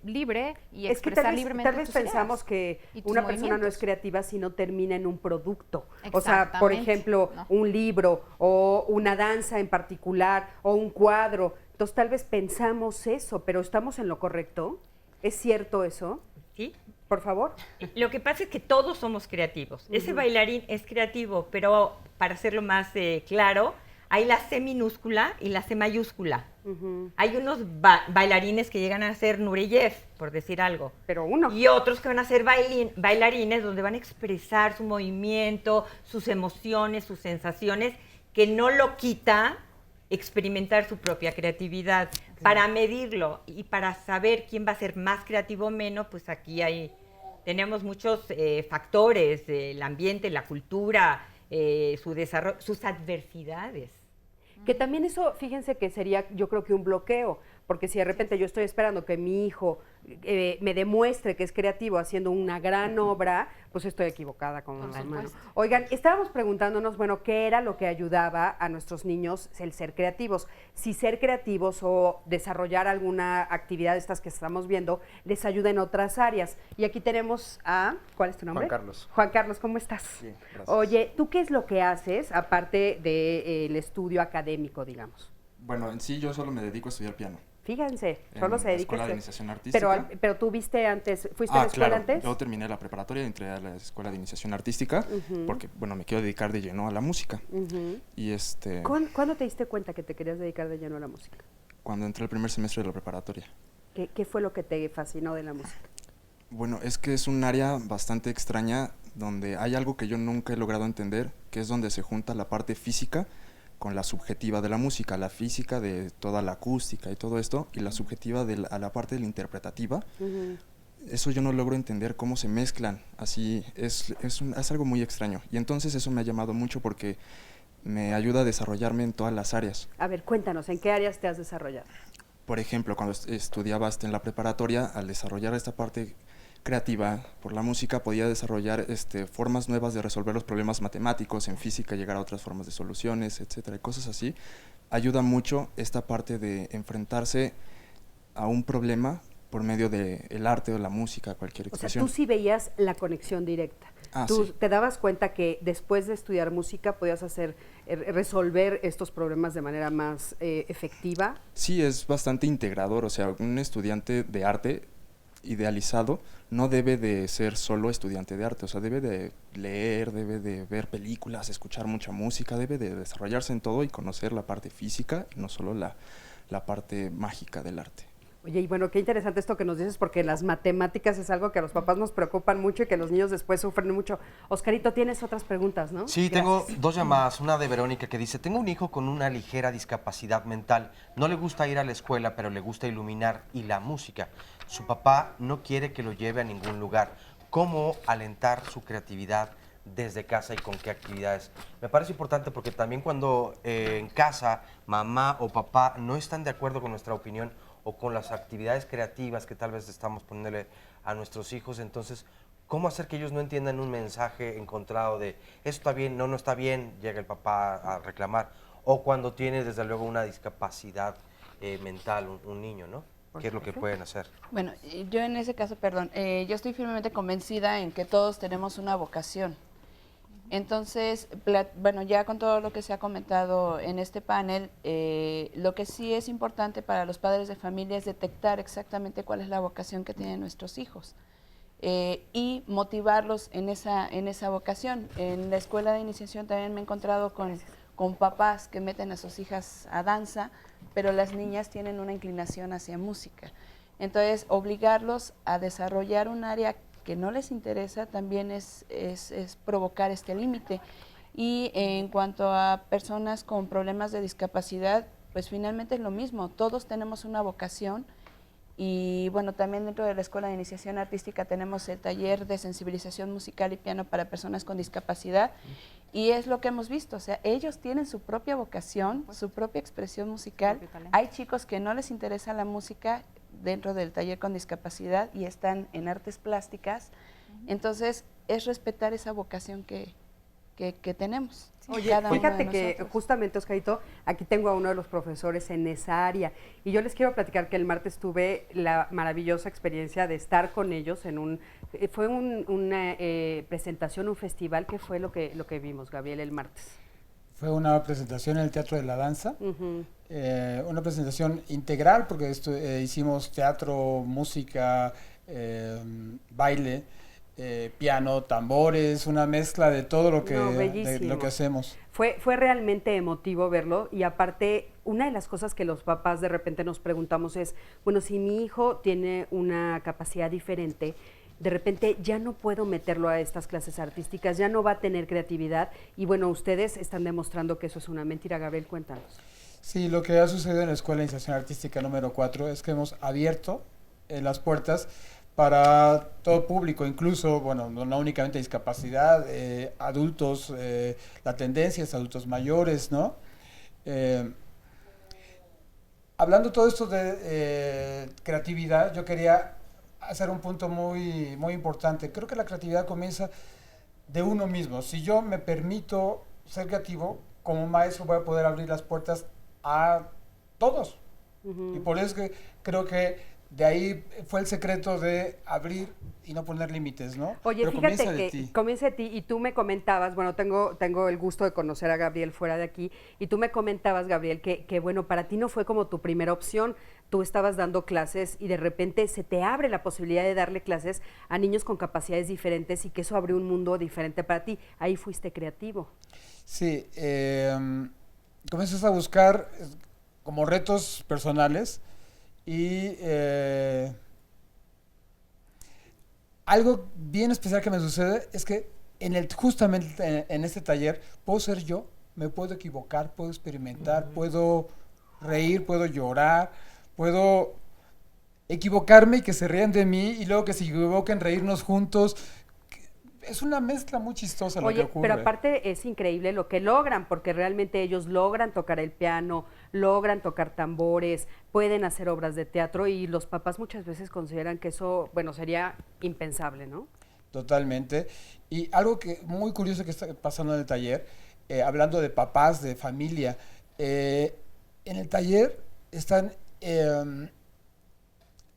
libre y expresar libremente tal vez tus ideas pensamos que y tus una persona no es movimientos. creativa si no termina en un producto. O sea, por Exactamente, ejemplo, ¿no? un libro o una danza en particular o un cuadro. Entonces, tal vez pensamos eso, pero ¿estamos en lo correcto? ¿Es cierto eso? ¿Sí? Por favor. Lo que pasa es que todos somos creativos. Ese bailarín es creativo, pero para hacerlo más claro, hay la C minúscula y la C mayúscula. Hay unos bailarines que llegan a ser Nureyev, por decir algo. Pero uno. Y otros que van a ser bailarines donde van a expresar su movimiento, sus emociones, sus sensaciones, que no lo quita experimentar su propia creatividad. Para medirlo y para saber quién va a ser más creativo o menos, pues aquí tenemos muchos factores, el ambiente, la cultura, su desarrollo, sus adversidades. Que también eso, fíjense que sería, yo creo que un bloqueo, porque si de repente yo estoy esperando que mi hijo me demuestre que es creativo haciendo una gran obra, pues estoy equivocada con mi hermano. Oigan, estábamos preguntándonos, bueno, ¿qué era lo que ayudaba a nuestros niños el ser creativos? Si ser creativos o desarrollar alguna actividad de estas que estamos viendo les ayuda en otras áreas. Y aquí tenemos a, ¿cuál es tu nombre? Juan Carlos. Juan Carlos, ¿cómo estás? Bien, gracias. Oye, ¿tú qué es lo que haces aparte del estudio académico, digamos? Bueno, en sí yo solo me dedico a estudiar piano. Fíjense, En solo se la dedica Escuela a de estudiar. Iniciación Artística. Pero tú viste antes, ¿fuiste a la escuela claro. antes? Yo terminé la preparatoria y entré a la Escuela de Iniciación Artística porque, bueno, me quiero dedicar de lleno a la música. Y ¿Cuándo te diste cuenta que te querías dedicar de lleno a la música? cuando entré el primer semestre de la preparatoria. ¿Qué fue lo que te fascinó de la música? Bueno, es que es un área bastante extraña donde hay algo que yo nunca he logrado entender, que es donde se junta la parte física con la subjetiva de la música, la física de toda la acústica y todo esto, y la subjetiva a la parte de la interpretativa. Eso yo no logro entender cómo se mezclan, así es algo muy extraño. Y entonces eso me ha llamado mucho porque me ayuda a desarrollarme en todas las áreas. A ver, cuéntanos, ¿en qué áreas te has desarrollado? Por ejemplo, cuando estudiaba en la preparatoria, al desarrollar esta parte creativa por la música, podía desarrollar formas nuevas de resolver los problemas matemáticos, en física llegar a otras formas de soluciones, etcétera, y cosas así. Ayuda mucho esta parte de enfrentarse a un problema por medio del arte o la música, cualquier expresión. O sea, tú sí veías la conexión directa. Tú sí. te dabas cuenta que después de estudiar música podías resolver estos problemas de manera más efectiva. Sí, es bastante integrador. O sea, un estudiante de arte idealizado no debe de ser solo estudiante de arte. O sea, debe de leer, debe de ver películas, escuchar mucha música, debe de desarrollarse en todo y conocer la parte física y no solo la parte mágica del arte. Oye, y bueno, qué interesante esto que nos dices, porque las matemáticas es algo que a los papás nos preocupan mucho y que los niños después sufren mucho. Oscarito, tienes otras preguntas, ¿no? Sí, Gracias. tengo dos llamadas, una de Verónica que dice, tengo un hijo con una ligera discapacidad mental, no le gusta ir a la escuela, pero le gusta iluminar y la música. Su papá no quiere que lo lleve a ningún lugar. ¿Cómo alentar su creatividad desde casa y con qué actividades? Me parece importante porque también cuando en casa mamá o papá no están de acuerdo con nuestra opinión o con las actividades creativas que tal vez estamos poniéndole a nuestros hijos, entonces, ¿cómo hacer que ellos no entiendan un mensaje encontrado de eso está bien, no está bien, llega el papá a reclamar? O cuando tiene, desde luego, una discapacidad mental, un niño, ¿no? ¿Qué es lo que pueden hacer? Bueno, yo en ese caso, perdón, yo estoy firmemente convencida en que todos tenemos una vocación. Entonces, bueno, ya con todo lo que se ha comentado en este panel, lo que sí es importante para los padres de familia es detectar exactamente cuál es la vocación que tienen nuestros hijos y motivarlos en esa vocación. En la escuela de iniciación también me he encontrado con papás que meten a sus hijas a danza, pero las niñas tienen una inclinación hacia música. Entonces, obligarlos a desarrollar un área que no les interesa también es provocar este límite. Y en cuanto a personas con problemas de discapacidad, pues finalmente es lo mismo, todos tenemos una vocación y bueno, también dentro de la Escuela de Iniciación Artística tenemos el taller de sensibilización musical y piano para personas con discapacidad y es lo que hemos visto, o sea, ellos tienen su propia vocación, su propia expresión musical. Hay chicos que no les interesa la música dentro del taller con discapacidad y están en artes plásticas, entonces es respetar esa vocación que tenemos. Oye, fíjate que justamente, Oscarito, aquí tengo a uno de los profesores en esa área y yo les quiero platicar que el martes tuve la maravillosa experiencia de estar con ellos en una presentación, un festival. ¿Qué fue lo que vimos, Gabriel, el martes? Fue una presentación en el Teatro de la Danza, una presentación integral porque hicimos teatro, música, baile, piano, tambores, una mezcla de todo lo que, lo que hacemos. Fue realmente emotivo verlo y aparte una de las cosas que los papás de repente nos preguntamos es, bueno, si mi hijo tiene una capacidad diferente, de repente ya no puedo meterlo a estas clases artísticas, ya no va a tener creatividad y bueno, ustedes están demostrando que eso es una mentira. Gabriel, cuéntanos. Sí, lo que ha sucedido en la Escuela de Iniciación Artística número 4 es que hemos abierto las puertas para todo público, incluso, bueno, no únicamente discapacidad, adultos, la tendencia es adultos mayores, ¿no? Hablando todo esto de creatividad, yo quería hacer un punto muy, muy importante. Creo que la creatividad comienza de uno mismo. Si yo me permito ser creativo, como maestro voy a poder abrir las puertas a todos. Y por eso que creo que de ahí fue el secreto de abrir y no poner límites, ¿no? Oye, pero fíjate comienza de que ti. comienza de ti y tú me comentabas, bueno, tengo el gusto de conocer a Gabriel fuera de aquí, y tú me comentabas, Gabriel, que bueno, para ti no fue como tu primera opción. Tú estabas dando clases y de repente se te abre la posibilidad de darle clases a niños con capacidades diferentes y que eso abrió un mundo diferente para ti. Ahí fuiste creativo. Sí, comienzas a buscar como retos personales y algo bien especial que me sucede es que justamente en este taller puedo ser yo, me puedo equivocar, puedo experimentar, puedo reír, puedo llorar, puedo equivocarme y que se rían de mí y luego que se equivoquen, reírnos juntos. Es una mezcla muy chistosa lo que ocurre. Pero aparte es increíble lo que logran, porque realmente ellos logran tocar el piano, logran tocar tambores, pueden hacer obras de teatro y los papás muchas veces consideran que eso, bueno, sería impensable, ¿no? Totalmente. Y algo que muy curioso que está pasando en el taller, hablando de papás, de familia, en el taller están,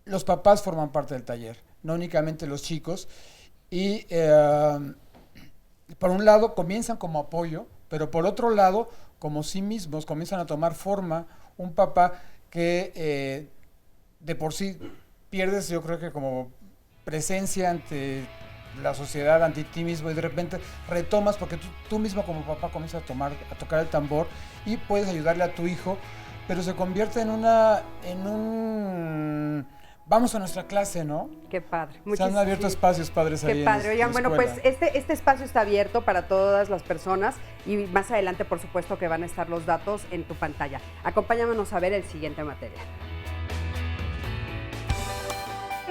los papás forman parte del taller, no únicamente los chicos. Y por un lado comienzan como apoyo, pero por otro lado, como sí mismos, comienzan a tomar forma. Un papá que de por sí pierdes, yo creo que como presencia ante la sociedad, ante ti mismo, y de repente retomas porque tú mismo como papá comienzas a tocar el tambor y puedes ayudarle a tu hijo, pero se convierte en un... Vamos a nuestra clase, ¿no? Qué padre. Se han abierto espacios padres ahí. Qué padre. Oigan, bueno, pues escuela. este espacio está abierto para todas las personas y más adelante, por supuesto, que van a estar los datos en tu pantalla. Acompáñanos a ver el siguiente material.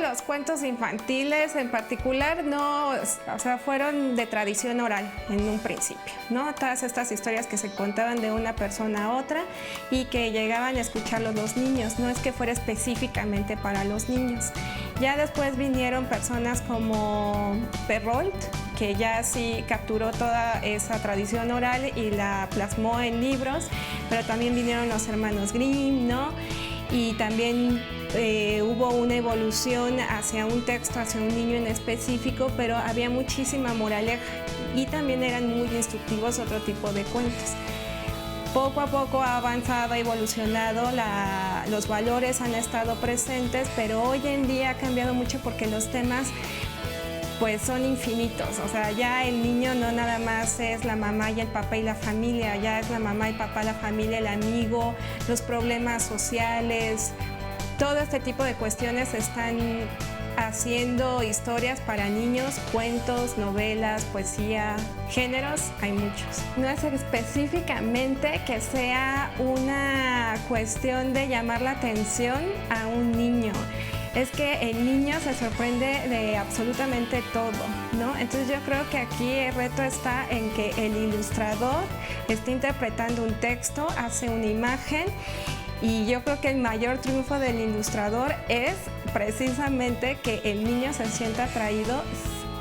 Los cuentos infantiles en particular no, o sea, fueron de tradición oral en un principio, ¿no? Todas estas historias que se contaban de una persona a otra y que llegaban a escucharlos los niños, no es que fuera específicamente para los niños. Ya después vinieron personas como Perrault, que ya sí capturó toda esa tradición oral y la plasmó en libros, pero también vinieron los hermanos Grimm, ¿no? Y también hubo una evolución hacia un texto, hacia un niño en específico, pero había muchísima moraleja y también eran muy instructivos otro tipo de cuentos. Poco a poco ha avanzado, ha evolucionado, los valores han estado presentes, pero hoy en día ha cambiado mucho porque los temas pues son infinitos, o sea, ya el niño no nada más es la mamá y el papá y la familia, ya es la mamá, el papá, la familia, el amigo, los problemas sociales, todo este tipo de cuestiones están haciendo historias para niños, cuentos, novelas, poesía, géneros, hay muchos. No es específicamente que sea una cuestión de llamar la atención a un niño. Es que el niño se sorprende de absolutamente todo, ¿no? Entonces yo creo que aquí el reto está en que el ilustrador está interpretando un texto, hace una imagen, y yo creo que el mayor triunfo del ilustrador es precisamente que el niño se sienta atraído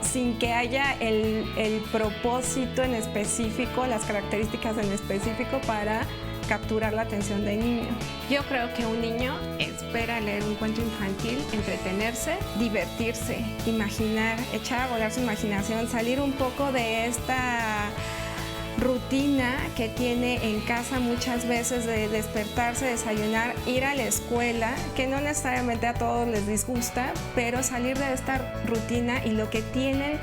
sin que haya el propósito en específico, las características en específico para capturar la atención del niño. Yo creo que un niño espera leer un cuento infantil, entretenerse, divertirse, imaginar, echar a volar su imaginación, salir un poco de esta rutina que tiene en casa muchas veces de despertarse, desayunar, ir a la escuela, que no necesariamente a todos les disgusta, pero salir de esta rutina, y lo que tienen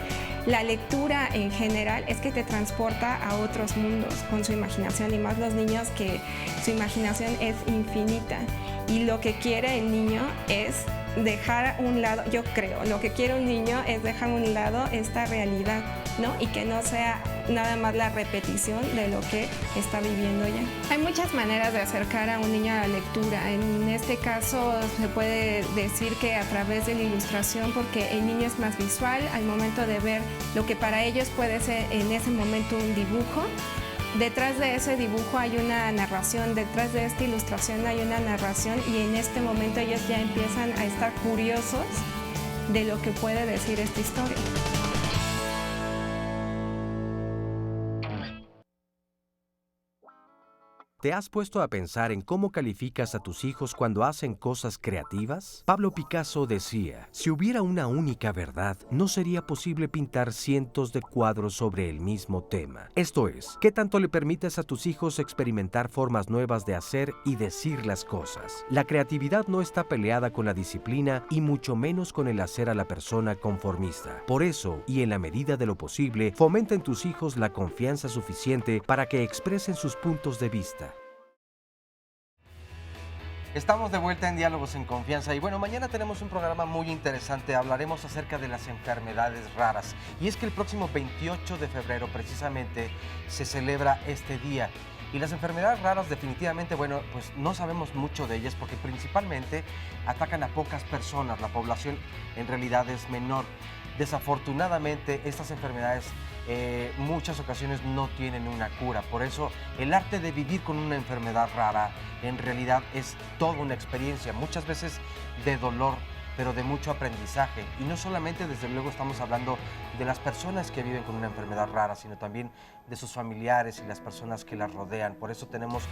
la lectura en general es que te transporta a otros mundos con su imaginación, y más los niños que su imaginación es infinita. Y lo que quiere el niño es dejar a un lado, yo creo, lo que quiere un niño es dejar a un lado esta realidad, ¿no? Y que no sea nada más la repetición de lo que está viviendo ya. Hay muchas maneras de acercar a un niño a la lectura. En este caso se puede decir que a través de la ilustración, porque el niño es más visual al momento de ver lo que para ellos puede ser en ese momento un dibujo. Detrás de ese dibujo hay una narración, detrás de esta ilustración hay una narración, y en este momento ellos ya empiezan a estar curiosos de lo que puede decir esta historia. ¿Te has puesto a pensar en cómo calificas a tus hijos cuando hacen cosas creativas? Pablo Picasso decía, si hubiera una única verdad, no sería posible pintar cientos de cuadros sobre el mismo tema. Esto es, ¿qué tanto le permites a tus hijos experimentar formas nuevas de hacer y decir las cosas? La creatividad no está peleada con la disciplina y mucho menos con el hacer a la persona conformista. Por eso, y en la medida de lo posible, fomenta en tus hijos la confianza suficiente para que expresen sus puntos de vista. Estamos de vuelta en Diálogos en Confianza y bueno, mañana tenemos un programa muy interesante, hablaremos acerca de las enfermedades raras y es que el próximo 28 de febrero precisamente se celebra este día y las enfermedades raras definitivamente, bueno, pues no sabemos mucho de ellas porque principalmente atacan a pocas personas, la población en realidad es menor. Desafortunadamente estas enfermedades muchas ocasiones no tienen una cura, por eso el arte de vivir con una enfermedad rara en realidad es toda una experiencia, muchas veces de dolor, pero de mucho aprendizaje. Y no solamente, desde luego, estamos hablando de las personas que viven con una enfermedad rara, sino también de sus familiares y las personas que las rodean. Por eso tenemos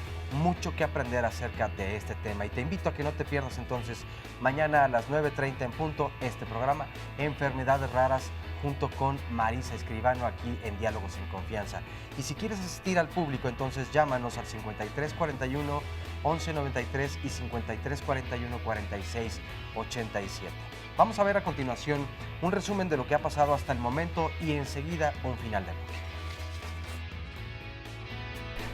mucho que aprender acerca de este tema. Y te invito a que no te pierdas entonces mañana a las 9:30 en punto este programa, Enfermedades Raras, junto con Marisa Escribano aquí en Diálogos en Confianza. Y si quieres asistir al público, entonces llámanos al 5341 1193 y 5341 4687. Vamos a ver a continuación un resumen de lo que ha pasado hasta el momento y enseguida un final de bloque.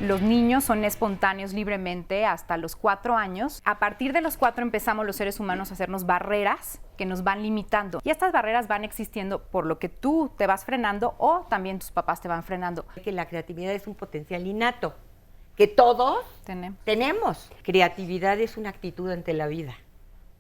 Los niños son espontáneos libremente hasta los 4 años. A partir de los 4 empezamos los seres humanos a hacernos barreras que nos van limitando. Y estas barreras van existiendo por lo que tú te vas frenando o también tus papás te van frenando. Que la creatividad es un potencial innato, que todos tenemos. Creatividad es una actitud ante la vida,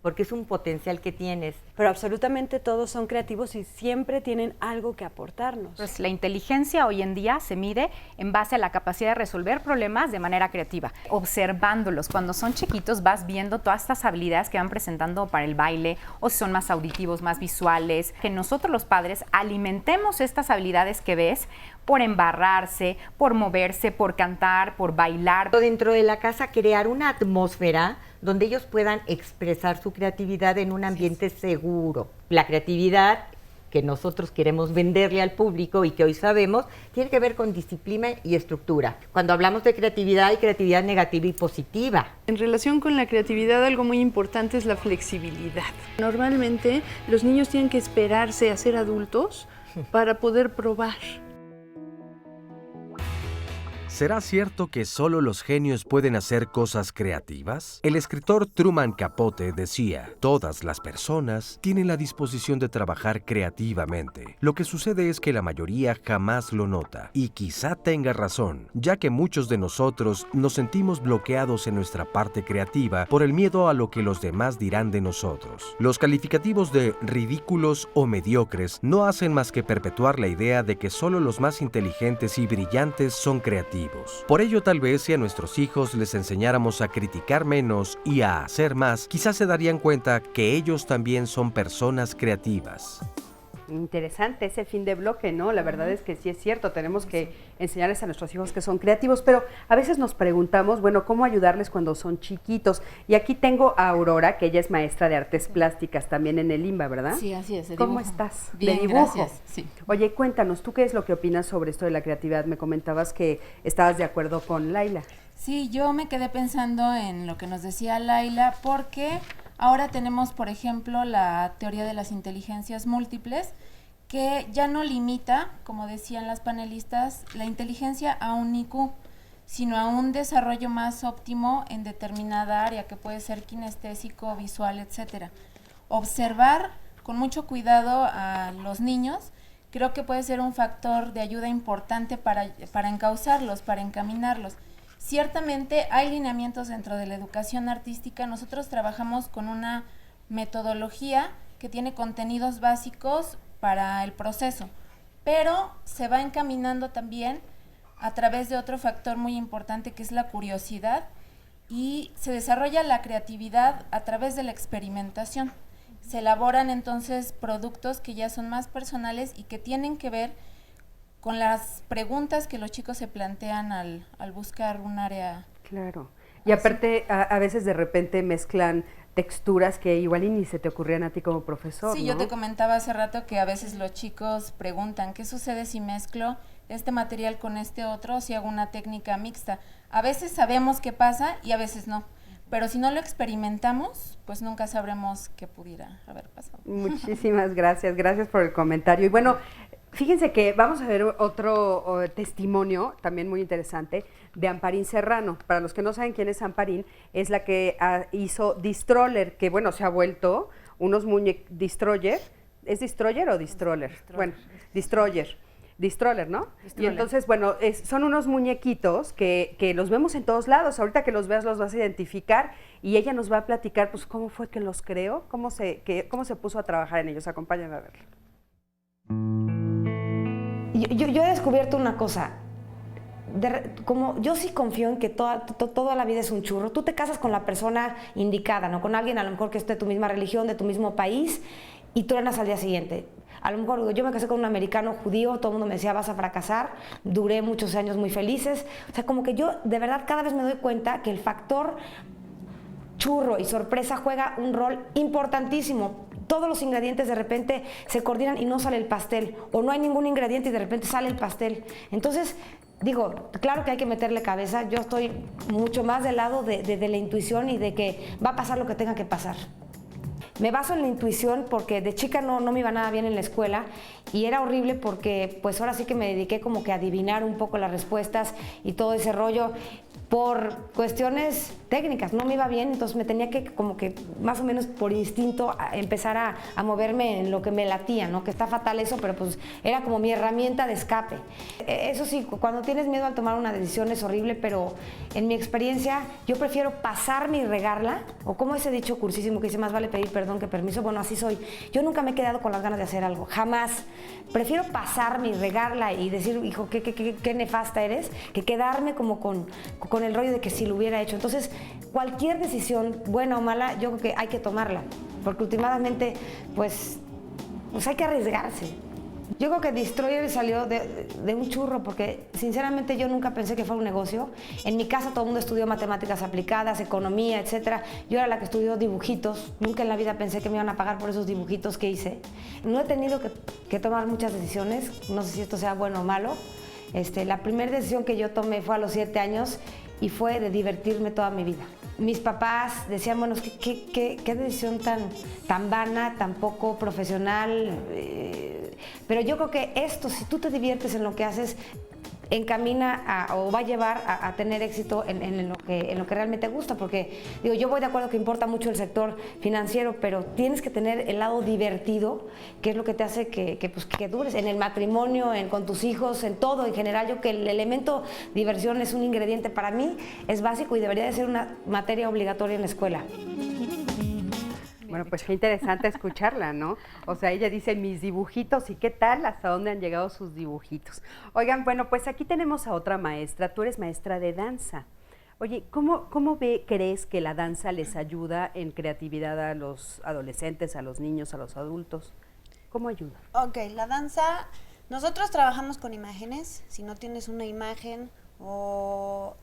porque es un potencial que tienes. Pero absolutamente todos son creativos y siempre tienen algo que aportarnos. Pues la inteligencia hoy en día se mide en base a la capacidad de resolver problemas de manera creativa. Observándolos, cuando son chiquitos vas viendo todas estas habilidades que van presentando para el baile, o si son más auditivos, más visuales. Que nosotros los padres alimentemos estas habilidades que ves por embarrarse, por moverse, por cantar, por bailar. Dentro de la casa crear una atmósfera donde ellos puedan expresar su creatividad en un ambiente seguro. La creatividad que nosotros queremos venderle al público y que hoy sabemos, tiene que ver con disciplina y estructura. Cuando hablamos de creatividad, hay creatividad negativa y positiva. En relación con la creatividad, algo muy importante es la flexibilidad. Normalmente, los niños tienen que esperarse a ser adultos para poder probar. ¿Será cierto que solo los genios pueden hacer cosas creativas? El escritor Truman Capote decía, todas las personas tienen la disposición de trabajar creativamente. Lo que sucede es que la mayoría jamás lo nota. Y quizá tenga razón, ya que muchos de nosotros nos sentimos bloqueados en nuestra parte creativa por el miedo a lo que los demás dirán de nosotros. Los calificativos de ridículos o mediocres no hacen más que perpetuar la idea de que solo los más inteligentes y brillantes son creativos. Por ello, tal vez si a nuestros hijos les enseñáramos a criticar menos y a hacer más, quizás se darían cuenta que ellos también son personas creativas. Interesante ese fin de bloque, ¿no? La verdad es que sí es cierto, tenemos que enseñarles a nuestros hijos que son creativos, pero a veces nos preguntamos, bueno, ¿cómo ayudarles cuando son chiquitos? Y aquí tengo a Aurora, que ella es maestra de artes plásticas también en el IMBA, ¿verdad? Sí, así es. ¿Cómo estás? Bien, de dibujo. gracias. Sí. Oye, cuéntanos, ¿tú qué es lo que opinas sobre esto de la creatividad? Me comentabas que estabas de acuerdo con Laila. Sí, yo me quedé pensando en lo que nos decía Laila, porque ahora tenemos, por ejemplo, la teoría de las inteligencias múltiples, que ya no limita, como decían las panelistas, la inteligencia a un IQ, sino a un desarrollo más óptimo en determinada área, que puede ser kinestésico, visual, etcétera. Observar con mucho cuidado a los niños, creo que puede ser un factor de ayuda importante para encauzarlos, para encaminarlos. Ciertamente hay lineamientos dentro de la educación artística. Nosotros trabajamos con una metodología que tiene contenidos básicos para el proceso, pero se va encaminando también a través de otro factor muy importante que es la curiosidad, y se desarrolla la creatividad a través de la experimentación. se elaboran entonces productos que ya son más personales y que tienen que ver con las preguntas que los chicos se plantean al buscar un área. Claro. Y aparte, a veces de repente mezclan texturas que igual y ni se te ocurrían a ti como profesor, Sí, ¿no? yo te comentaba hace rato que a veces los chicos preguntan, ¿qué sucede si mezclo este material con este otro, si hago una técnica mixta? A veces sabemos qué pasa y a veces no, pero si no lo experimentamos, pues nunca sabremos qué pudiera haber pasado. Muchísimas gracias, gracias por el comentario. Y bueno, fíjense que vamos a ver otro testimonio también muy interesante de Amparín Serrano. Para los que no saben quién es Amparín, es la que hizo Distroller, que bueno, se ha vuelto unos Distroyer. ¿Es Distroyer o Distroller? Bueno, Distroyer, ¿no? Y entonces, bueno, son unos muñequitos que los vemos en todos lados. Ahorita que los veas los vas a identificar y ella nos va a platicar pues cómo fue que los creó, cómo se puso a trabajar en ellos. Acompáñenme a verlo. Yo he descubierto una cosa, como yo sí confío en que toda la vida es un churro. Tú te casas con la persona indicada, ¿no? Con alguien a lo mejor que es de tu misma religión, de tu mismo país, y truenas al día siguiente. A lo mejor yo me casé con un americano judío, todo el mundo me decía vas a fracasar, duré muchos años muy felices. O sea, como que yo de verdad cada vez me doy cuenta que el factor churro y sorpresa juega un rol importantísimo. Todos los ingredientes de repente se coordinan y no sale el pastel, o no hay ningún ingrediente y de repente sale el pastel. Entonces, digo, claro que hay que meterle cabeza. Yo estoy mucho más del lado de la intuición y de que va a pasar lo que tenga que pasar. Me baso en la intuición porque de chica no me iba nada bien en la escuela y era horrible porque pues ahora sí que me dediqué como que a adivinar un poco las respuestas y todo ese rollo. Por cuestiones técnicas, no me iba bien, entonces me tenía que como que más o menos por instinto empezar a moverme en lo que me latía, ¿no? Que está fatal eso, pero pues era como mi herramienta de escape. Eso sí, cuando tienes miedo al tomar una decisión es horrible, pero en mi experiencia yo prefiero pasarme y regarla, o como ese dicho cursísimo que dice más vale pedir perdón que permiso. Bueno, así soy. Yo nunca me he quedado con las ganas de hacer algo, jamás. Prefiero pasarme y regarla y decir, hijo, qué nefasta eres, que quedarme como con el rollo de que si lo hubiera hecho. Entonces, cualquier decisión, buena o mala, yo creo que hay que tomarla, porque últimamente, pues hay que arriesgarse. Yo creo que Distroyer salió de un churro, porque sinceramente yo nunca pensé que fuera un negocio. En mi casa todo el mundo estudió matemáticas aplicadas, economía, etcétera. Yo era la que estudió dibujitos. Nunca en la vida pensé que me iban a pagar por esos dibujitos que hice. No he tenido que tomar muchas decisiones, no sé si esto sea bueno o malo. La primera decisión que yo tomé fue a los 7 años y fue de divertirme toda mi vida. Mis papás decían, bueno, ¿qué decisión tan vana, tan poco profesional? Pero yo creo que esto, si tú te diviertes en lo que haces, encamina o va a llevar a tener éxito en lo que realmente te gusta, porque digo, yo voy de acuerdo que importa mucho el sector financiero, pero tienes que tener el lado divertido, que es lo que te hace que dures en el matrimonio, con tus hijos, en todo en general. Yo que el elemento diversión es un ingrediente, para mí es básico y debería de ser una materia obligatoria en la escuela. Bueno, pues qué interesante escucharla, ¿no? O sea, ella dice mis dibujitos, ¿y qué tal? ¿Hasta dónde han llegado sus dibujitos? Oigan, bueno, pues aquí tenemos a otra maestra. Tú eres maestra de danza. Oye, ¿cómo crees que la danza les ayuda en creatividad a los adolescentes, a los niños, a los adultos? ¿Cómo ayuda? Ok, la danza, nosotros trabajamos con imágenes. Si no tienes una imagen o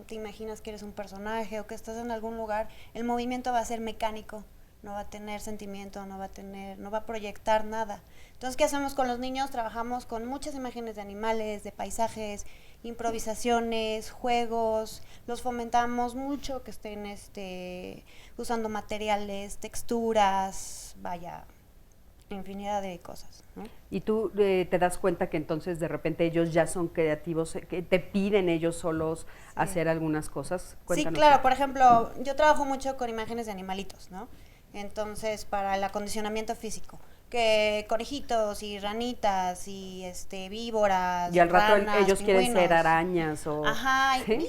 te imaginas que eres un personaje o que estás en algún lugar, el movimiento va a ser mecánico. No va a tener sentimiento, no va a proyectar nada. Entonces, ¿qué hacemos con los niños? Trabajamos con muchas imágenes de animales, de paisajes, improvisaciones, juegos. Los fomentamos mucho que estén usando materiales, texturas, vaya, infinidad de cosas, ¿no? ¿Y tú te das cuenta que entonces de repente ellos ya son creativos, que te piden ellos solos hacer algunas cosas? Cuéntanos. Sí, claro. Por ejemplo, yo trabajo mucho con imágenes de animalitos, ¿no? Entonces, para el acondicionamiento físico, que conejitos y ranitas y víboras, y al rato ranas, ellos pingüinos. Quieren ser arañas o... Ajá, ¿sí?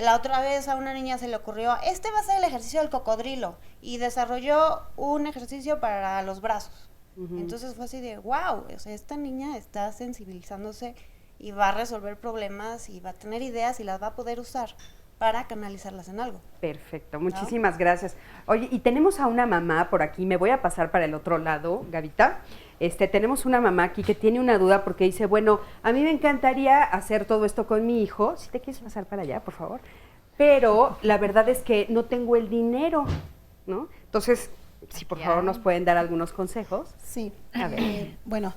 La otra vez a una niña se le ocurrió, va a ser el ejercicio del cocodrilo, y desarrolló un ejercicio para los brazos. Entonces fue así de, wow, o sea, esta niña está sensibilizándose y va a resolver problemas y va a tener ideas y las va a poder usar. para canalizarlas en algo. Perfecto, muchísimas gracias. Oye, y tenemos a una mamá por aquí, me voy a pasar para el otro lado, Gavita. Tenemos una mamá aquí que tiene una duda porque dice, bueno, a mí me encantaría hacer todo esto con mi hijo, si te quieres pasar para allá, por favor, pero la verdad es que no tengo el dinero, ¿no? Entonces, si por favor nos pueden dar algunos consejos. Sí, A ver. bueno,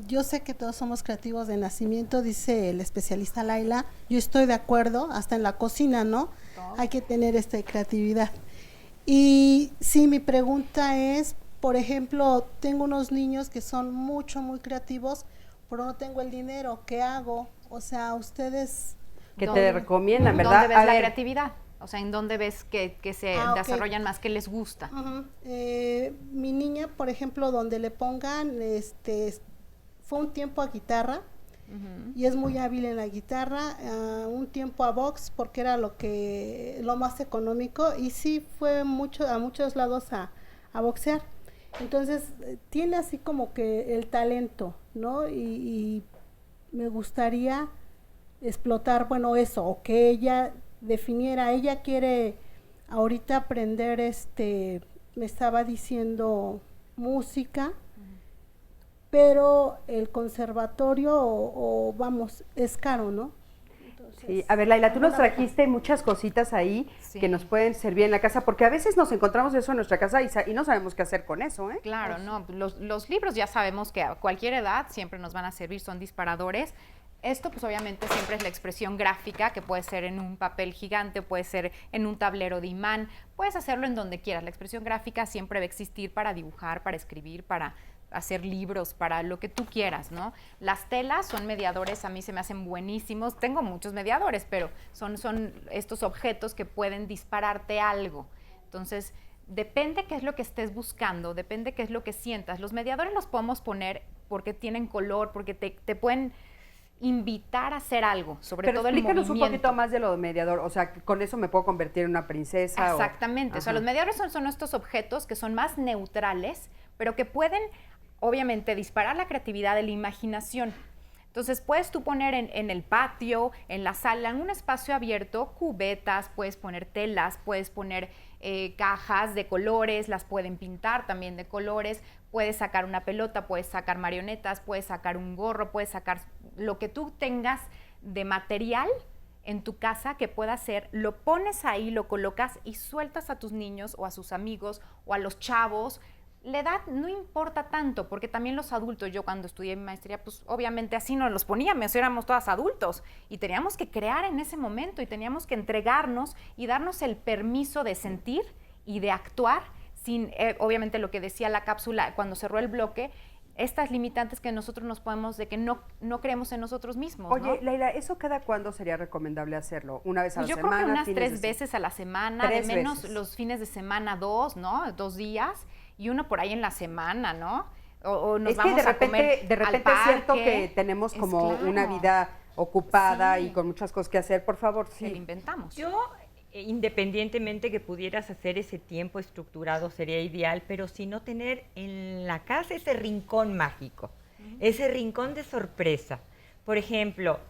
yo sé que todos somos creativos de nacimiento, dice el especialista Laila, yo estoy de acuerdo, hasta en la cocina, ¿no? Hay que tener creatividad. Y sí, mi pregunta es, por ejemplo, tengo unos niños que son muy creativos, pero no tengo el dinero, ¿qué hago? O sea, ustedes... ¿Qué te recomiendan, verdad? ¿Dónde ves la creatividad? O sea, ¿en dónde ves que se desarrollan más, que les gusta? Mi niña, por ejemplo, donde le pongan, fue un tiempo a guitarra, y es muy hábil en la guitarra, un tiempo a box porque era lo más económico, y sí fue a muchos lados a boxear. Entonces tiene así como que el talento, ¿no? Y me gustaría explotar, bueno, eso, o que ella definiera, ella quiere ahorita aprender, me estaba diciendo música, pero el conservatorio o vamos, es caro, ¿no? Sí. A ver, Laila, tú nos trajiste muchas cositas ahí que nos pueden servir en la casa, porque a veces nos encontramos eso en nuestra casa y no sabemos qué hacer con eso, ¿eh? Claro, no, los libros ya sabemos que a cualquier edad siempre nos van a servir, son disparadores. Esto, pues obviamente siempre es la expresión gráfica, que puede ser en un papel gigante, puede ser en un tablero de imán, puedes hacerlo en donde quieras. La expresión gráfica siempre va a existir para dibujar, para escribir, para hacer libros, para lo que tú quieras, ¿no? Las telas son mediadores, a mí se me hacen buenísimos. Tengo muchos mediadores, pero son estos objetos que pueden dispararte algo. Entonces, depende qué es lo que estés buscando, depende qué es lo que sientas. Los mediadores los podemos poner porque tienen color, porque te pueden invitar a hacer algo, sobre todo el movimiento. Pero explícanos un poquito más de lo de mediador, o sea, con eso me puedo convertir en una princesa. Exactamente, o sea, los mediadores son estos objetos que son más neutrales, pero que pueden, obviamente, disparar la creatividad de la imaginación. Entonces, puedes tú poner en el patio, en la sala, en un espacio abierto, cubetas, puedes poner telas, puedes poner cajas de colores, las pueden pintar también de colores, puedes sacar una pelota, puedes sacar marionetas, puedes sacar un gorro, puedes sacar lo que tú tengas de material en tu casa que pueda ser, lo pones ahí, lo colocas y sueltas a tus niños o a sus amigos o a los chavos. La edad no importa tanto, porque también los adultos, yo cuando estudié mi maestría, pues obviamente así nos los poníamos, éramos todas adultos y teníamos que crear en ese momento y teníamos que entregarnos y darnos el permiso de sentir y de actuar sin, obviamente lo que decía la cápsula cuando cerró el bloque, estas limitantes que nosotros nos podemos, de que no creemos en nosotros mismos. Oye, ¿no? Laila, ¿eso cada cuándo sería recomendable hacerlo? ¿Una vez a la Yo semana? Yo creo que unas 3 veces a la semana, de menos veces. Los fines de semana 2, ¿no? 2 días y uno por ahí en la semana, ¿no? O nos vamos a comer de repente es cierto que tenemos como una vida ocupada y con muchas cosas que hacer, por favor, sí. Lo inventamos. Yo, independientemente que pudieras hacer ese tiempo estructurado, sería ideal, pero si no tener en la casa ese rincón mágico, ese rincón de sorpresa. Por ejemplo,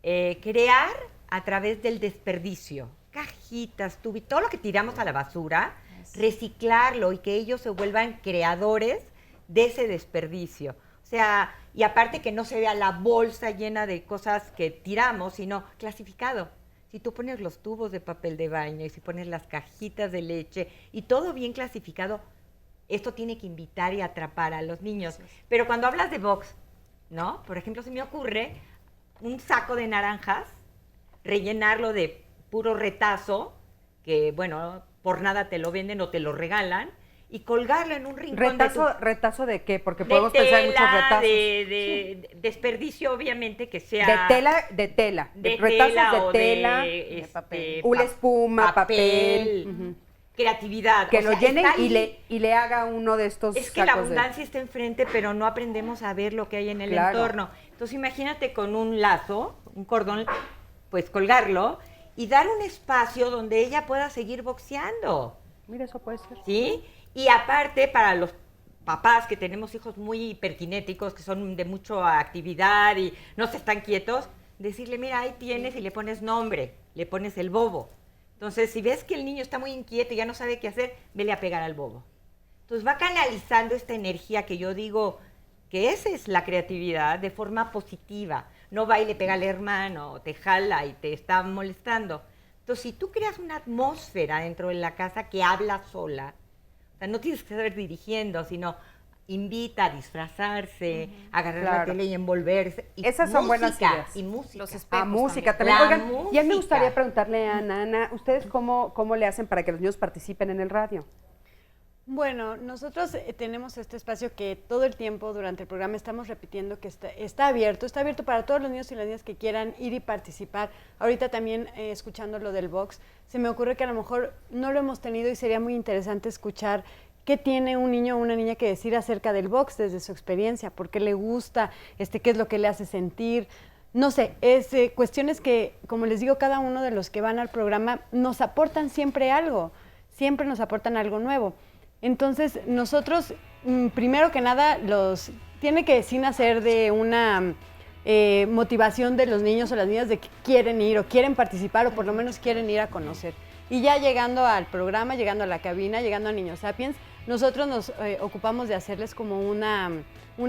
crear a través del desperdicio, cajitas, todo lo que tiramos a la basura, reciclarlo y que ellos se vuelvan creadores de ese desperdicio. O sea, y aparte que no se vea la bolsa llena de cosas que tiramos, sino clasificado. Si tú pones los tubos de papel de baño y si pones las cajitas de leche y todo bien clasificado, esto tiene que invitar y atrapar a los niños. Pero cuando hablas de box, ¿no? Por ejemplo, se me ocurre un saco de naranjas, rellenarlo de puro retazo, que bueno, por nada te lo venden o te lo regalan, y colgarlo en un rincón. ¿Retazo de qué? Porque podemos pensar en muchos retazos. De desperdicio, obviamente, que sea... De tela. De retazos tela de tela, de papel. Una espuma, papel. Creatividad. Que lo llenen y le haga uno de estos Es que la abundancia está enfrente, pero no aprendemos a ver lo que hay en el entorno. Entonces, imagínate con un lazo, un cordón, pues colgarlo y dar un espacio donde ella pueda seguir boxeando. Mira, eso puede ser. ¿Sí? Y aparte, para los papás que tenemos hijos muy hiperkinéticos, que son de mucha actividad y no se están quietos, decirle, mira, ahí tienes y le pones nombre. le pones el bobo. Entonces, si ves que el niño está muy inquieto y ya no sabe qué hacer, vele a pegar al bobo. Entonces va canalizando esta energía que yo digo que esa es la creatividad de forma positiva. No va y le pega al hermano, te jala y te está molestando. Entonces, si tú creas una atmósfera dentro de la casa que habla sola, o sea, no tienes que saber dirigiendo, sino invita a disfrazarse, agarrar la tele y envolverse. Y esas son buenas ideas. Y música. Los espejos música también. Oigan, y a mí me gustaría preguntarle a Ana, ¿ustedes cómo le hacen para que los niños participen en el radio? Bueno, nosotros tenemos este espacio que todo el tiempo durante el programa estamos repitiendo que está abierto para todos los niños y las niñas que quieran ir y participar. Ahorita también escuchando lo del box, se me ocurre que a lo mejor no lo hemos tenido y sería muy interesante escuchar qué tiene un niño o una niña que decir acerca del box desde su experiencia, por qué le gusta, qué es lo que le hace sentir. No sé, cuestiones que, como les digo, cada uno de los que van al programa nos aportan siempre algo, siempre nos aportan algo nuevo. Entonces, nosotros, primero que nada, tiene que sí nacer de una motivación de los niños o las niñas de que quieren ir o quieren participar o por lo menos quieren ir a conocer. Y ya llegando al programa, llegando a la cabina, llegando a Niños Sapiens, nosotros nos ocupamos de hacerles como un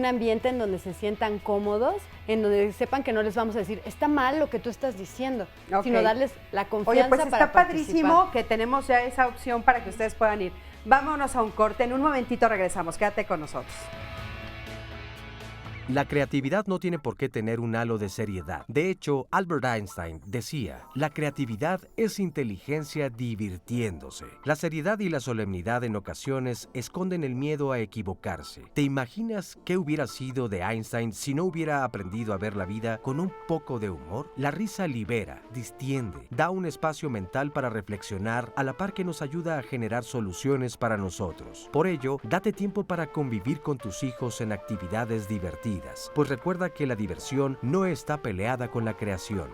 ambiente en donde se sientan cómodos, en donde sepan que no les vamos a decir, está mal lo que tú estás diciendo, sino darles la confianza para participar. Oye, pues está padrísimo que tenemos ya esa opción para que ustedes puedan ir. Vámonos a un corte, en un momentito regresamos, quédate con nosotros. La creatividad no tiene por qué tener un halo de seriedad. De hecho, Albert Einstein decía, la creatividad es inteligencia divirtiéndose. La seriedad y la solemnidad en ocasiones esconden el miedo a equivocarse. ¿Te imaginas qué hubiera sido de Einstein si no hubiera aprendido a ver la vida con un poco de humor? La risa libera, distiende, da un espacio mental para reflexionar a la par que nos ayuda a generar soluciones para nosotros. Por ello, date tiempo para convivir con tus hijos en actividades divertidas. Pues recuerda que la diversión no está peleada con la creación.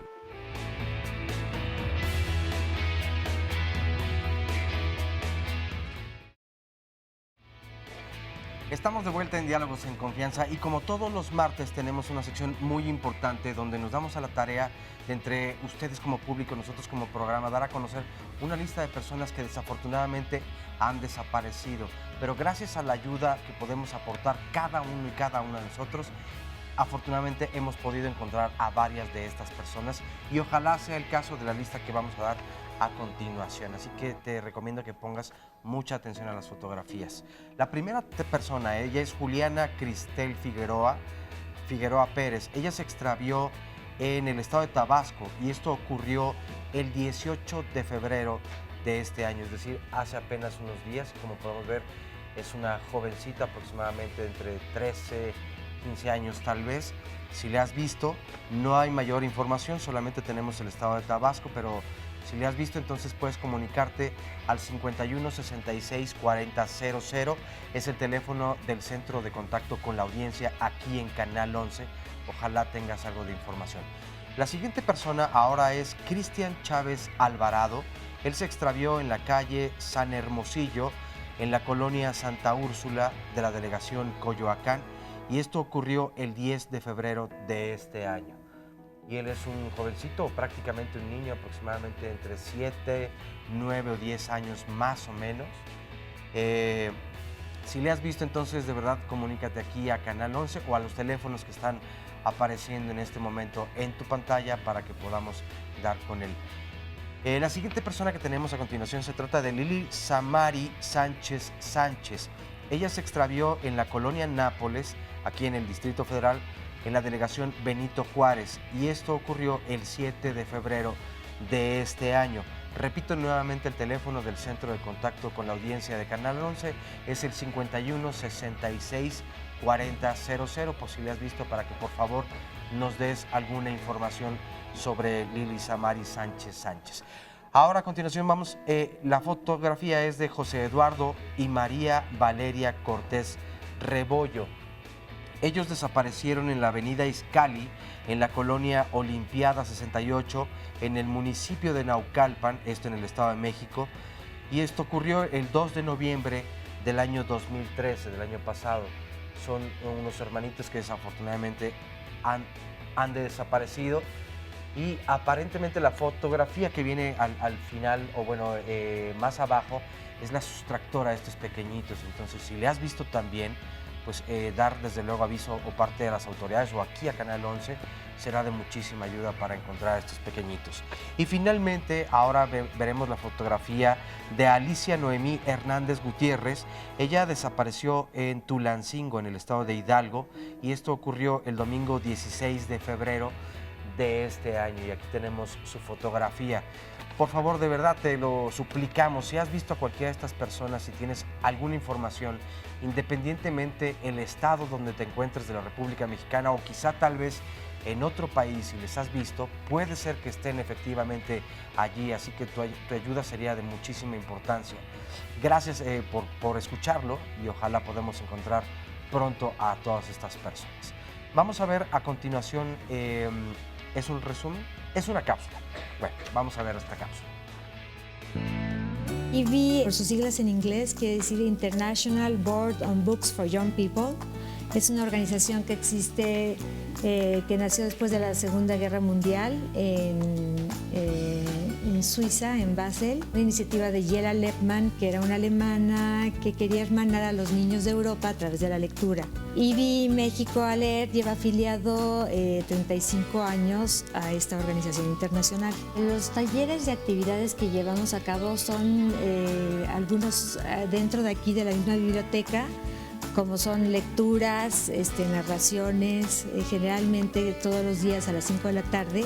Estamos de vuelta en Diálogos en Confianza y como todos los martes tenemos una sección muy importante donde nos damos a la tarea de entre ustedes como público, nosotros como programa, dar a conocer una lista de personas que desafortunadamente han desaparecido. Pero gracias a la ayuda que podemos aportar cada uno y cada una de nosotros, afortunadamente hemos podido encontrar a varias de estas personas y ojalá sea el caso de la lista que vamos a dar a continuación. Así que te recomiendo que pongas mucha atención a las fotografías. La primera persona, ella es Juliana Cristel Figueroa Pérez. Ella se extravió en el estado de Tabasco y esto ocurrió el 18 de febrero de este año, es decir, hace apenas unos días. Como podemos ver, es una jovencita aproximadamente entre 13, 15 años tal vez. Si le has visto, no hay mayor información, solamente tenemos el estado de Tabasco, pero si le has visto, entonces puedes comunicarte al 51 66 40 00. Es el teléfono del centro de contacto con la audiencia aquí en Canal 11. Ojalá tengas algo de información. La siguiente persona ahora es Cristian Chávez Alvarado. Él se extravió en la calle San Hermosillo, en la colonia Santa Úrsula de la delegación Coyoacán, y esto ocurrió el 10 de febrero de este año. Y él es un jovencito, prácticamente un niño, aproximadamente entre 7, 9 o 10 años más o menos. Si le has visto, entonces de verdad comunícate aquí a Canal 11 o a los teléfonos que están apareciendo en este momento en tu pantalla para que podamos dar con él. La siguiente persona que tenemos a continuación se trata de Lili Samari Sánchez Sánchez. Ella se extravió en la colonia Nápoles, aquí en el Distrito Federal, en la delegación Benito Juárez, y esto ocurrió el 7 de febrero de este año. Repito nuevamente el teléfono del centro de contacto con la audiencia de Canal 11, es el 51 66 40 00, por si le has visto, para que por favor nos des alguna información sobre Lili Samari Sánchez Sánchez. Ahora a continuación vamos, la fotografía es de José Eduardo y María Valeria Cortés Rebollo. Ellos desaparecieron en la avenida Izcalli, en la colonia Olimpiada 68, en el municipio de Naucalpan, esto en el Estado de México, y esto ocurrió el 2 de noviembre del año 2013, del año pasado. Son unos hermanitos que desafortunadamente han desaparecido y aparentemente la fotografía que viene al final, o bueno, más abajo, es la sustractora de estos pequeñitos. Entonces, si le has visto también, pues dar desde luego aviso o parte de las autoridades o aquí a Canal 11 será de muchísima ayuda para encontrar a estos pequeñitos. Y finalmente, ahora veremos la fotografía de Alicia Noemí Hernández Gutiérrez. Ella desapareció en Tulancingo, en el estado de Hidalgo, y esto ocurrió el domingo 16 de febrero de este año, y aquí tenemos su fotografía. Por favor, de verdad te lo suplicamos, si has visto a cualquiera de estas personas, si tienes alguna información, independientemente el estado donde te encuentres de la República Mexicana o quizá tal vez en otro país, si les has visto, puede ser que estén efectivamente allí, así que tu ayuda sería de muchísima importancia. Gracias por escucharlo y ojalá podamos encontrar pronto a todas estas personas. Vamos a ver a continuación, ¿es un resumen? Es una cápsula. Bueno, vamos a ver esta cápsula. IB, por sus siglas en inglés, quiere decir International Board on Books for Young People. Es una organización que existe, que nació después de la Segunda Guerra Mundial en Suiza, en Basel. Una iniciativa de Jela Lepman, que era una alemana que quería hermanar a los niños de Europa a través de la lectura. IBI México Alert lleva afiliado 35 años a esta organización internacional. Los talleres de actividades que llevamos a cabo son algunos dentro de aquí de la misma biblioteca, como son lecturas, narraciones, generalmente todos los días a las 5 de la tarde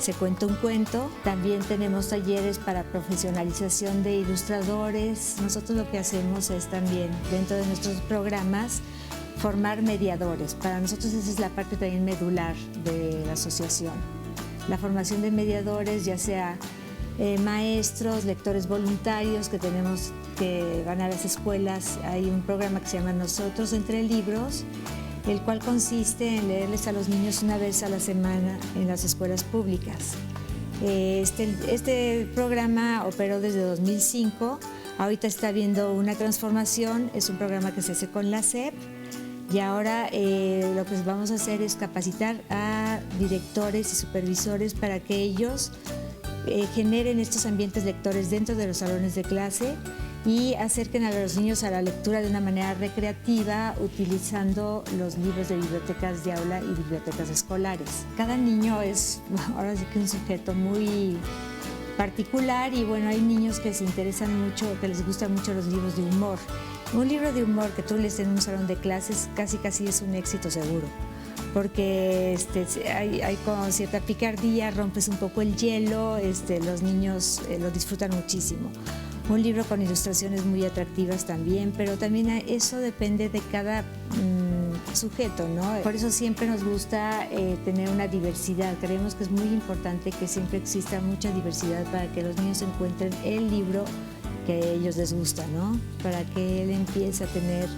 se cuenta un cuento. También tenemos talleres para profesionalización de ilustradores. Nosotros lo que hacemos es también, dentro de nuestros programas, formar mediadores. Para nosotros esa es la parte también medular de la asociación. La formación de mediadores, ya sea maestros, lectores voluntarios que tenemos que van a las escuelas. Hay un programa que se llama Nosotros Entre Libros, el cual consiste en leerles a los niños una vez a la semana en las escuelas públicas. Este programa operó desde 2005, ahorita está habiendo una transformación, es un programa que se hace con la SEP, y ahora lo que vamos a hacer es capacitar a directores y supervisores para que ellos generen estos ambientes lectores dentro de los salones de clase y acerquen a los niños a la lectura de una manera recreativa, utilizando los libros de bibliotecas de aula y bibliotecas escolares. Cada niño es ahora sí que un sujeto muy particular, y bueno, hay niños que se interesan mucho, que les gustan mucho los libros de humor. Un libro de humor que tú lees en un salón de clases casi es un éxito seguro, porque hay con cierta picardía, rompes un poco el hielo, los niños lo disfrutan muchísimo. Un libro con ilustraciones muy atractivas también, pero también eso depende de cada sujeto, ¿no? Por eso siempre nos gusta tener una diversidad. Creemos que es muy importante que siempre exista mucha diversidad para que los niños encuentren el libro que a ellos les gusta, ¿no? Para que él empiece a tener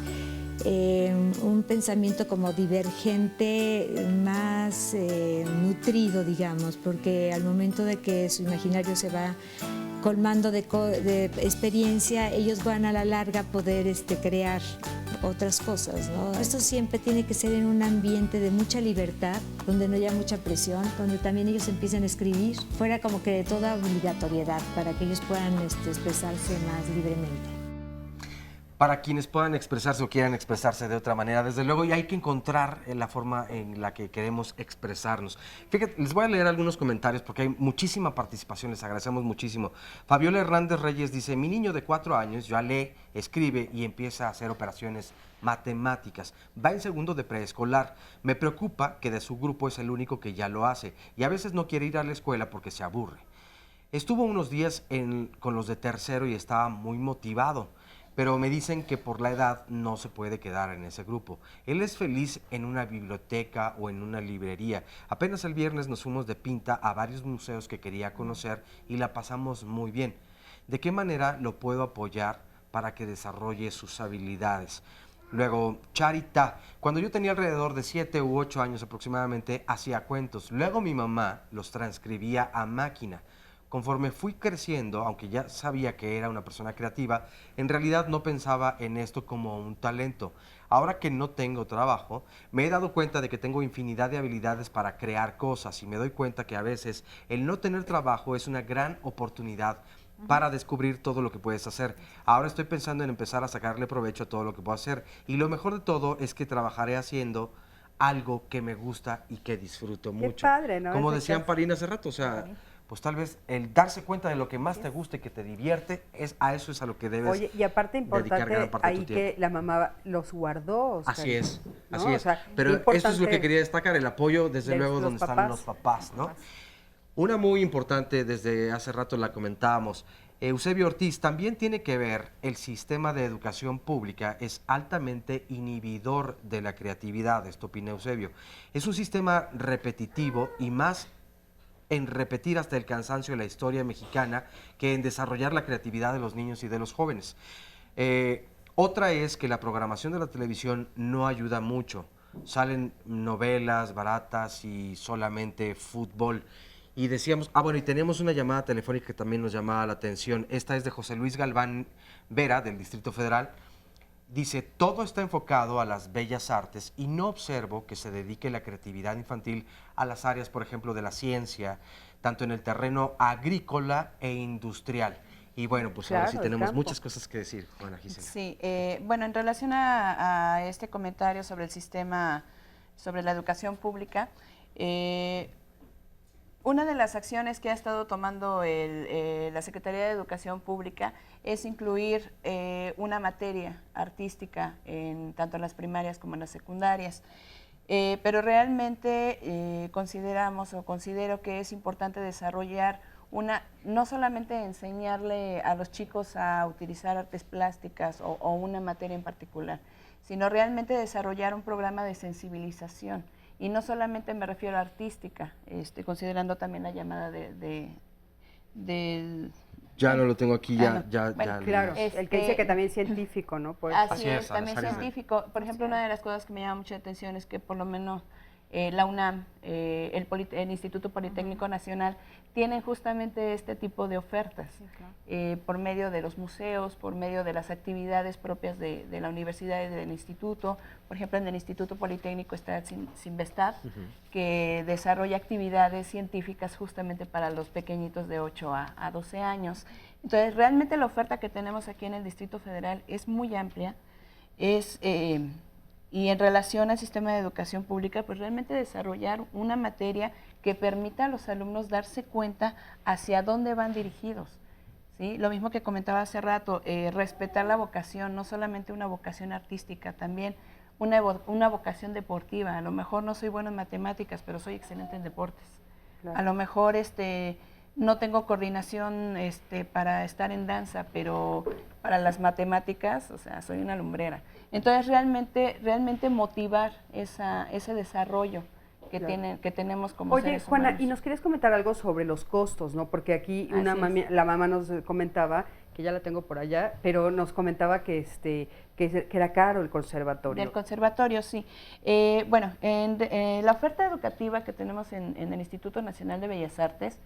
un pensamiento como divergente, más nutrido, digamos, porque al momento de que su imaginario se va colmando de experiencia, ellos van a la larga a poder crear otras cosas, ¿no? Esto siempre tiene que ser en un ambiente de mucha libertad, donde no haya mucha presión, donde también ellos empiecen a escribir, fuera como que de toda obligatoriedad, para que ellos puedan expresarse más libremente. Para quienes puedan expresarse o quieran expresarse de otra manera, desde luego, y hay que encontrar la forma en la que queremos expresarnos. Fíjate, les voy a leer algunos comentarios porque hay muchísima participación, les agradecemos muchísimo. Fabiola Hernández Reyes dice: mi niño de 4 años ya lee, escribe y empieza a hacer operaciones matemáticas. Va en segundo de preescolar. Me preocupa que de su grupo es el único que ya lo hace y a veces no quiere ir a la escuela porque se aburre. Estuvo unos días con los de tercero y estaba muy motivado, pero me dicen que por la edad no se puede quedar en ese grupo. Él es feliz en una biblioteca o en una librería. Apenas el viernes nos fuimos de pinta a varios museos que quería conocer y la pasamos muy bien. ¿De qué manera lo puedo apoyar para que desarrolle sus habilidades? Luego, Charita, cuando yo tenía alrededor de 7 u 8 años aproximadamente, hacía cuentos. Luego mi mamá los transcribía a máquina. conforme fui creciendo, aunque ya sabía que era una persona creativa, en realidad no pensaba en esto como un talento. Ahora que no tengo trabajo, me he dado cuenta de que tengo infinidad de habilidades para crear cosas y me doy cuenta que a veces el no tener trabajo es una gran oportunidad para descubrir todo lo que puedes hacer. Ahora estoy pensando en empezar a sacarle provecho a todo lo que puedo hacer y lo mejor de todo es que trabajaré haciendo algo que me gusta y que disfruto Qué mucho. padre, ¿no? Como Ese decían caso. Parina hace rato, o sea, pues tal vez el darse cuenta de lo que más te gusta y que te divierte, eso es a lo que debes Oye, y aparte dedicar importante gran parte de ahí tu que tiempo. la mamá los guardó. Oscar, Así es, ¿no? así O es. sea, Pero qué eso es lo que importante quería destacar, el apoyo desde de luego los donde están papás. los papás, ¿no? Una muy importante, desde hace rato la comentábamos, Eusebio Ortiz, también tiene que ver el sistema de educación pública, es altamente inhibidor de la creatividad, esto opina Eusebio. Es un sistema repetitivo y más en repetir hasta el cansancio la historia mexicana que en desarrollar la creatividad de los niños y de los jóvenes. Otra es que la programación de la televisión no ayuda mucho. Salen novelas baratas y solamente fútbol. Y decíamos, bueno, y tenemos una llamada telefónica que también nos llamaba la atención. Esta es de José Luis Galván Vera, del Distrito Federal. Dice, todo está enfocado a las bellas artes y no observo que se dedique la creatividad infantil a las áreas, por ejemplo, de la ciencia, tanto en el terreno agrícola e industrial. Y bueno, pues ahora sí Claro, el tenemos campo. muchas cosas que decir, Juana Gisela. Sí, bueno, en relación a este comentario sobre el sistema, sobre la educación pública, una de las acciones que ha estado tomando la Secretaría de Educación Pública es incluir una materia artística tanto en las primarias como en las secundarias. Pero realmente considero que es importante desarrollar no solamente enseñarle a los chicos a utilizar artes plásticas o una materia en particular, sino realmente desarrollar un programa de sensibilización. Y no solamente me refiero a artística, considerando también la llamada del... Ya no lo tengo aquí, Bueno, Claro, el que dice que también científico, ¿no? Pues, Así es, también científico. Por ejemplo, una de las cosas que me llama mucha atención es que por lo menos la UNAM, el Instituto Politécnico Nacional, tienen justamente este tipo de ofertas por medio de los museos, por medio de las actividades propias de la universidad y del instituto. Por ejemplo, en el Instituto Politécnico está Sinvestad, que desarrolla actividades científicas justamente para los pequeñitos de 8 a 12 años. Entonces, realmente la oferta que tenemos aquí en el Distrito Federal es muy amplia, y en relación al sistema de educación pública, pues realmente desarrollar una materia que permita a los alumnos darse cuenta hacia dónde van dirigidos. ¿Sí? Lo mismo que comentaba hace rato, respetar la vocación, no solamente una vocación artística, también una vocación deportiva. A lo mejor no soy bueno en matemáticas, pero soy excelente en deportes. Claro. A lo mejor no tengo coordinación para estar en danza, pero para las matemáticas, o sea, soy una lumbrera. Entonces, realmente motivar ese desarrollo que, Claro. que tenemos como Oye, seres Juana, humanos. y nos querías comentar algo sobre los costos, ¿no? Porque aquí Así es. la mamá nos comentaba, que ya la tengo por allá, pero nos comentaba que era caro el conservatorio. Del conservatorio, sí. Bueno, la oferta educativa que tenemos en el Instituto Nacional de Bellas Artes,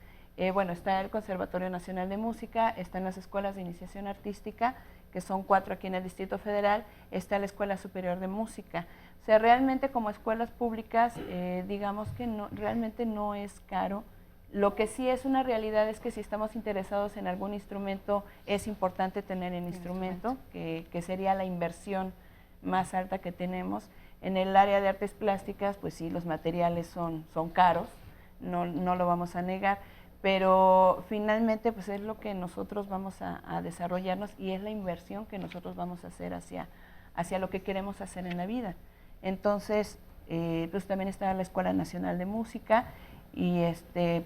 bueno, está el Conservatorio Nacional de Música, están las escuelas de iniciación artística, que son 4 aquí en el Distrito Federal, está la Escuela Superior de Música. O sea, realmente como escuelas públicas, digamos que realmente no es caro. Lo que sí es una realidad es que si estamos interesados en algún instrumento, es importante tener el instrumento, que sería la inversión más alta que tenemos. En el área de artes plásticas, pues sí, los materiales son caros, no lo vamos a negar, pero finalmente pues es lo que nosotros vamos a desarrollarnos y es la inversión que nosotros vamos a hacer hacia lo que queremos hacer en la vida. Entonces, pues también está la Escuela Nacional de Música y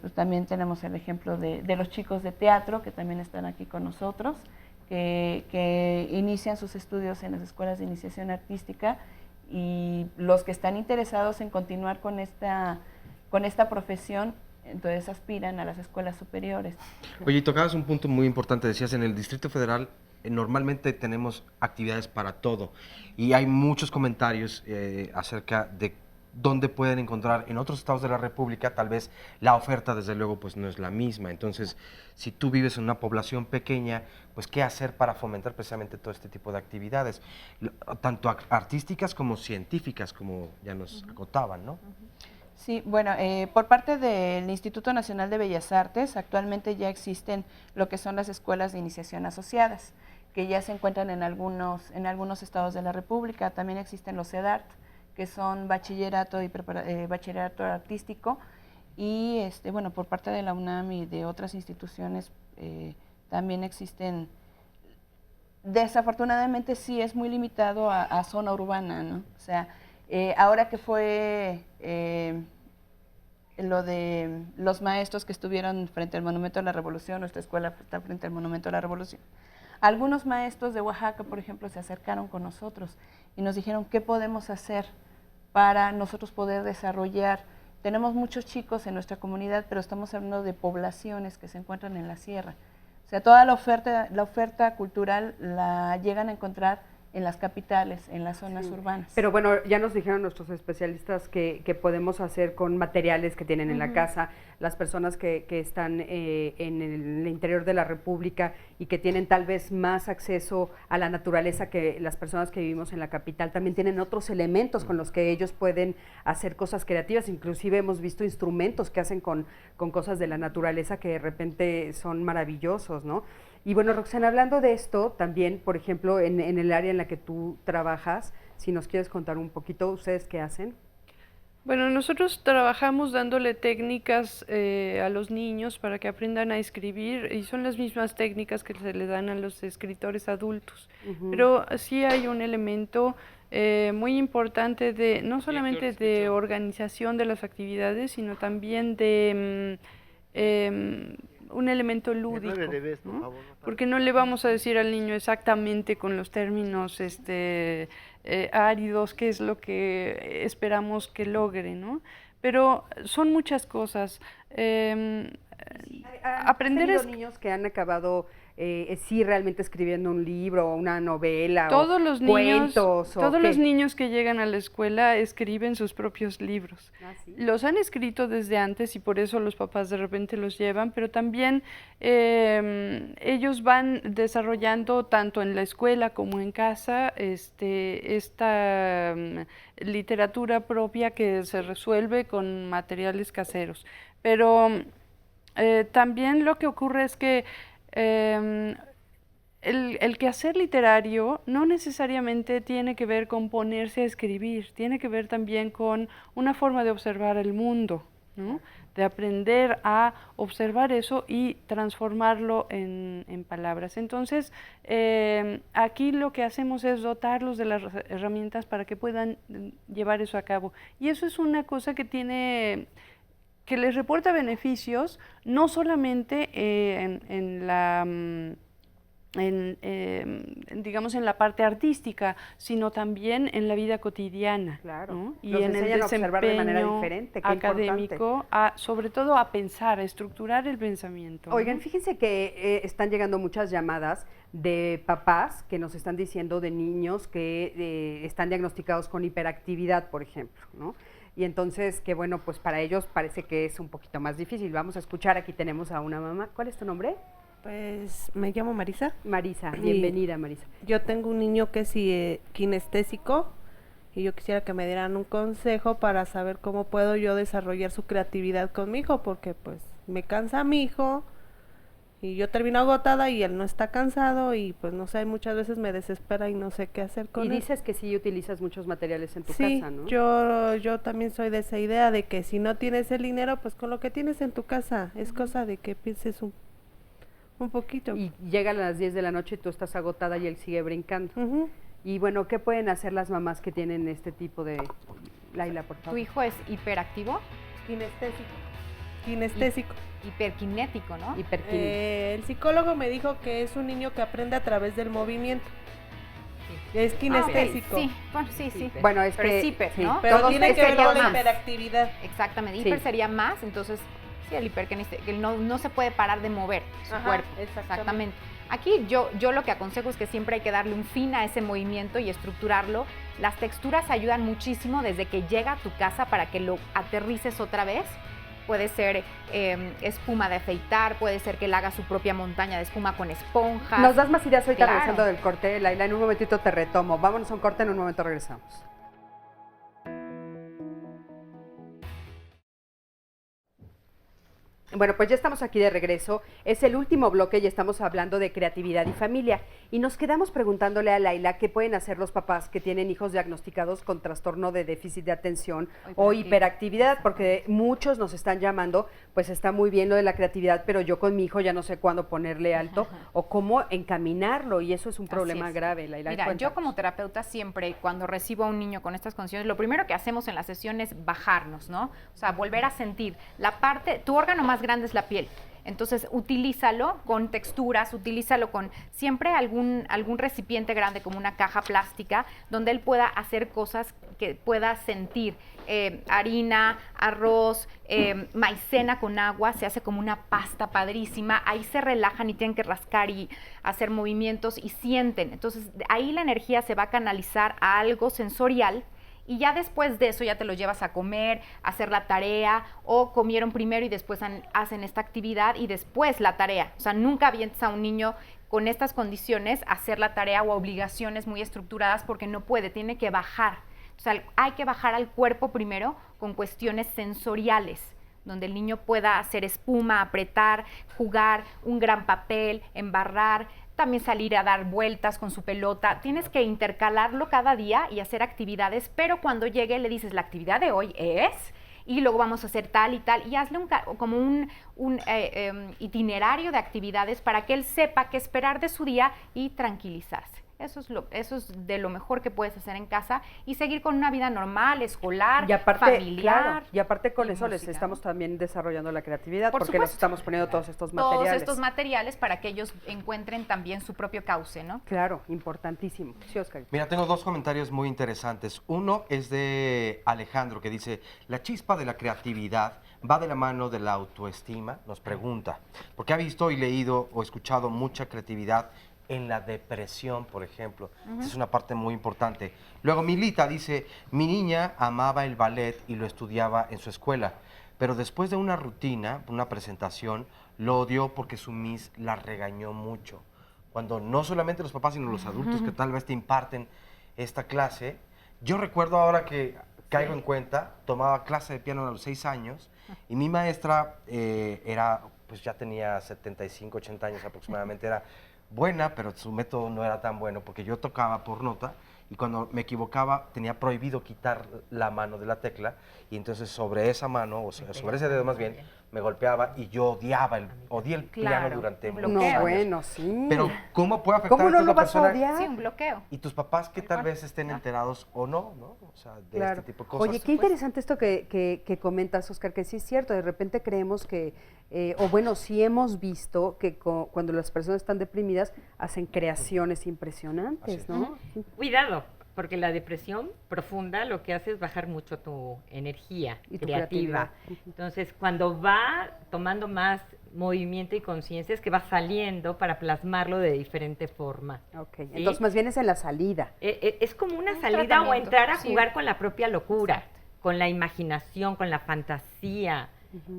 pues también tenemos el ejemplo de los chicos de teatro que también están aquí con nosotros, que inician sus estudios en las escuelas de iniciación artística, y los que están interesados en continuar con esta profesión, entonces aspiran a las escuelas superiores. Oye, tocabas un punto muy importante, decías, en el Distrito Federal normalmente tenemos actividades para todo y hay muchos comentarios acerca de ¿dónde pueden encontrar? En otros estados de la República tal vez la oferta desde luego pues no es la misma. Entonces, si tú vives en una población pequeña, pues ¿qué hacer para fomentar precisamente todo este tipo de actividades? Tanto artísticas como científicas, como ya nos acotaban, ¿no? Sí, bueno, por parte del Instituto Nacional de Bellas Artes, actualmente ya existen lo que son las escuelas de iniciación asociadas, que ya se encuentran en algunos estados de la República. También existen los CEDART, que son bachillerato y bachillerato artístico, y bueno, por parte de la UNAM y de otras instituciones también existen. Desafortunadamente sí es muy limitado a zona urbana, ¿no? O sea, ahora que fue lo de los maestros que estuvieron frente al Monumento a la Revolución, nuestra escuela está frente al Monumento a la Revolución, algunos maestros de Oaxaca, por ejemplo, se acercaron con nosotros y nos dijeron qué podemos hacer para nosotros poder desarrollar. Tenemos muchos chicos en nuestra comunidad, pero estamos hablando de poblaciones que se encuentran en la sierra. O sea, toda la oferta cultural la llegan a encontrar en las capitales, en las zonas urbanas. Pero bueno, ya nos dijeron nuestros especialistas que podemos hacer con materiales que tienen en la casa, las personas que están en el interior de la República y que tienen tal vez más acceso a la naturaleza que las personas que vivimos en la capital, también tienen otros elementos con los que ellos pueden hacer cosas creativas. Inclusive hemos visto instrumentos que hacen con cosas de la naturaleza que de repente son maravillosos, ¿no? Y bueno, Roxana, hablando de esto, también, por ejemplo, en el área en la que tú trabajas, si nos quieres contar un poquito, ¿ustedes qué hacen? Bueno, nosotros trabajamos dándole técnicas a los niños para que aprendan a escribir, y son las mismas técnicas que se le dan a los escritores adultos. Pero sí hay un elemento muy importante de no solamente de organización de las actividades, sino también de un elemento lúdico, ¿no? Porque no le vamos a decir al niño exactamente con los términos áridos qué es lo que esperamos que logre, ¿no? Pero son muchas cosas. Aprender a niños que han acabado sí realmente escribiendo un libro o una novela todos o los niños, cuentos. Todos los niños que llegan a la escuela escriben sus propios libros. ¿Sí? Los han escrito desde antes y por eso los papás de repente los llevan, pero también ellos van desarrollando tanto en la escuela como en casa esta literatura propia que se resuelve con materiales caseros. Pero también lo que ocurre es que el quehacer literario no necesariamente tiene que ver con ponerse a escribir, tiene que ver también con una forma de observar el mundo, ¿no? De aprender a observar eso y transformarlo en palabras. Entonces, aquí lo que hacemos es dotarlos de las herramientas para que puedan llevar eso a cabo. Y eso es una cosa que les reporta beneficios, no solamente digamos en la parte artística, sino también en la vida cotidiana, ¿no? Y Los en el enseñan a observar de manera desempeño diferente, qué académico, sobre todo a pensar, a estructurar el pensamiento. Oigan, ¿no? fíjense que están llegando muchas llamadas de papás que nos están diciendo de niños que están diagnosticados con hiperactividad, por ejemplo, ¿no? Y entonces, que bueno, pues para ellos parece que es un poquito más difícil. Vamos a escuchar, aquí tenemos a una mamá. ¿Cuál es tu nombre? Pues me llamo Marisa. Marisa, bienvenida Marisa. Yo tengo un niño que es kinestésico y yo quisiera que me dieran un consejo para saber cómo puedo yo desarrollar su creatividad con mi hijo, porque pues me cansa mi hijo y yo termino agotada y él no está cansado y pues no sé, muchas veces me desespera y no sé qué hacer con él. Y dices que sí utilizas muchos materiales en tu sí, casa, ¿no? yo también soy de esa idea de que si no tienes el dinero, pues con lo que tienes en tu casa, es cosa de que pienses un poquito. Y llegan a las 10 de la noche y tú estás agotada y él sigue brincando. Y bueno, ¿qué pueden hacer las mamás que tienen este tipo de... Laila, por favor. ¿Tu hijo es hiperactivo? Kinestésico. Hiperkinético, ¿no? El psicólogo me dijo que es un niño que aprende a través del movimiento. Sí. Es kinestésico. Sí, bueno, sí. Bueno, es pero que... es hiper, sí, ¿no? Pero Todos tiene que ver con la más. hiperactividad. Exactamente, Sí. hiper sería más, entonces... Sí, el hiperkinético, que no se puede parar de mover su cuerpo. Exactamente. Aquí yo lo que aconsejo es que siempre hay que darle un fin a ese movimiento y estructurarlo. Las texturas ayudan muchísimo desde que llega a tu casa para que lo aterrices otra vez. Puede ser espuma de afeitar, puede ser que él haga su propia montaña de espuma con esponjas. Nos das más ideas ahorita Claro. regresando del corte, Laila. En un momentito te retomo. Vámonos a un corte, en un momento regresamos. Bueno, pues ya estamos aquí de regreso. Es el último bloque y estamos hablando de creatividad y familia. Y nos quedamos preguntándole a Laila qué pueden hacer los papás que tienen hijos diagnosticados con trastorno de déficit de atención o hiperactividad, porque muchos nos están llamando, pues está muy bien lo de la creatividad, pero yo con mi hijo ya no sé cuándo ponerle alto o cómo encaminarlo, y eso es un problema grave, Laila. Mira, yo Cuéntanos. como terapeuta siempre, cuando recibo a un niño con estas condiciones, lo primero que hacemos en la sesión es bajarnos, ¿no? O sea, volver a sentir la parte, tu órgano más grande es la piel. Entonces, utilízalo con texturas, utilízalo con siempre algún recipiente grande como una caja plástica donde él pueda hacer cosas que pueda sentir. Harina, arroz, maicena con agua, se hace como una pasta padrísima. Ahí se relajan y tienen que rascar y hacer movimientos y sienten. Entonces, ahí la energía se va a canalizar a algo sensorial. Y ya después de eso ya te lo llevas a comer, a hacer la tarea, o comieron primero y después hacen esta actividad y después la tarea. O sea, nunca avientes a un niño con estas condiciones a hacer la tarea o obligaciones muy estructuradas porque no puede, tiene que bajar. O sea, hay que bajar al cuerpo primero con cuestiones sensoriales, donde el niño pueda hacer espuma, apretar, jugar, un gran papel, embarrar, también salir a dar vueltas con su pelota. Tienes que intercalarlo cada día y hacer actividades, pero cuando llegue le dices, la actividad de hoy es, y luego vamos a hacer tal y tal, y hazle como un itinerario de actividades para que él sepa qué esperar de su día y tranquilizarse. Eso es de lo mejor que puedes hacer en casa y seguir con una vida normal, escolar, Y aparte, familiar. claro, y aparte con y eso les música, estamos también desarrollando la creatividad, Por porque supuesto. les estamos poniendo todos estos materiales. Todos estos materiales para que ellos encuentren también su propio cauce, ¿no? Claro, importantísimo. Sí, Oscar. Mira, tengo dos comentarios muy interesantes. Uno es de Alejandro, que dice, la chispa de la creatividad va de la mano de la autoestima, nos pregunta, porque ha visto y leído o escuchado mucha creatividad en la depresión, por ejemplo. Esa es una parte muy importante. Luego Milita dice, mi niña amaba el ballet y lo estudiaba en su escuela, pero después de una rutina, una presentación, lo odió porque su miss la regañó mucho. Cuando no solamente los papás, sino los adultos que tal vez te imparten esta clase. Yo recuerdo ahora que caigo en cuenta, tomaba clase de piano a los 6 años y mi maestra era, pues ya tenía 75, 80 años aproximadamente, era buena, pero su método no era tan bueno porque yo tocaba por nota y cuando me equivocaba tenía prohibido quitar la mano de la tecla y entonces sobre esa mano, o sea, sobre ese dedo más bien, me golpeaba y yo odié el piano durante muchos años. No, bueno, sí. Pero ¿cómo puede afectar ¿Cómo no a lo una vas a persona? odiar? Sí, un bloqueo. Y tus papás que tal vez estén enterados o no, ¿no? O sea, de Claro. este tipo de cosas. Oye, qué interesante esto que comentas, Oscar, que sí es cierto, de repente creemos que, o bueno, sí hemos visto que cuando las personas están deprimidas hacen creaciones impresionantes, ¿no? Cuidado, porque la depresión profunda lo que hace es bajar mucho tu energía Y tu creativa. creatividad. Entonces, cuando va tomando más movimiento y conciencia, es que va saliendo para plasmarlo de diferente forma. Ok, ¿sí? entonces más bien es en la salida. Es como una Un salida o tratamiento, entrar a sí. jugar con la propia locura, con la imaginación, con la fantasía,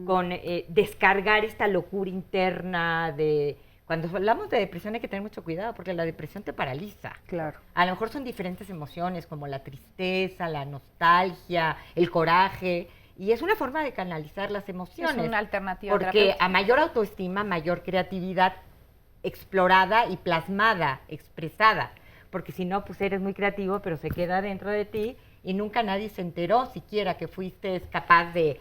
con descargar esta locura interna de... Cuando hablamos de depresión hay que tener mucho cuidado porque la depresión te paraliza. Claro. A lo mejor son diferentes emociones como la tristeza, la nostalgia, el coraje, y es una forma de canalizar las emociones. Es una alternativa Porque terapéutica. a mayor autoestima, mayor creatividad explorada y plasmada, expresada. Porque si no, pues eres muy creativo, pero se queda dentro de ti y nunca nadie se enteró siquiera que fuiste capaz de,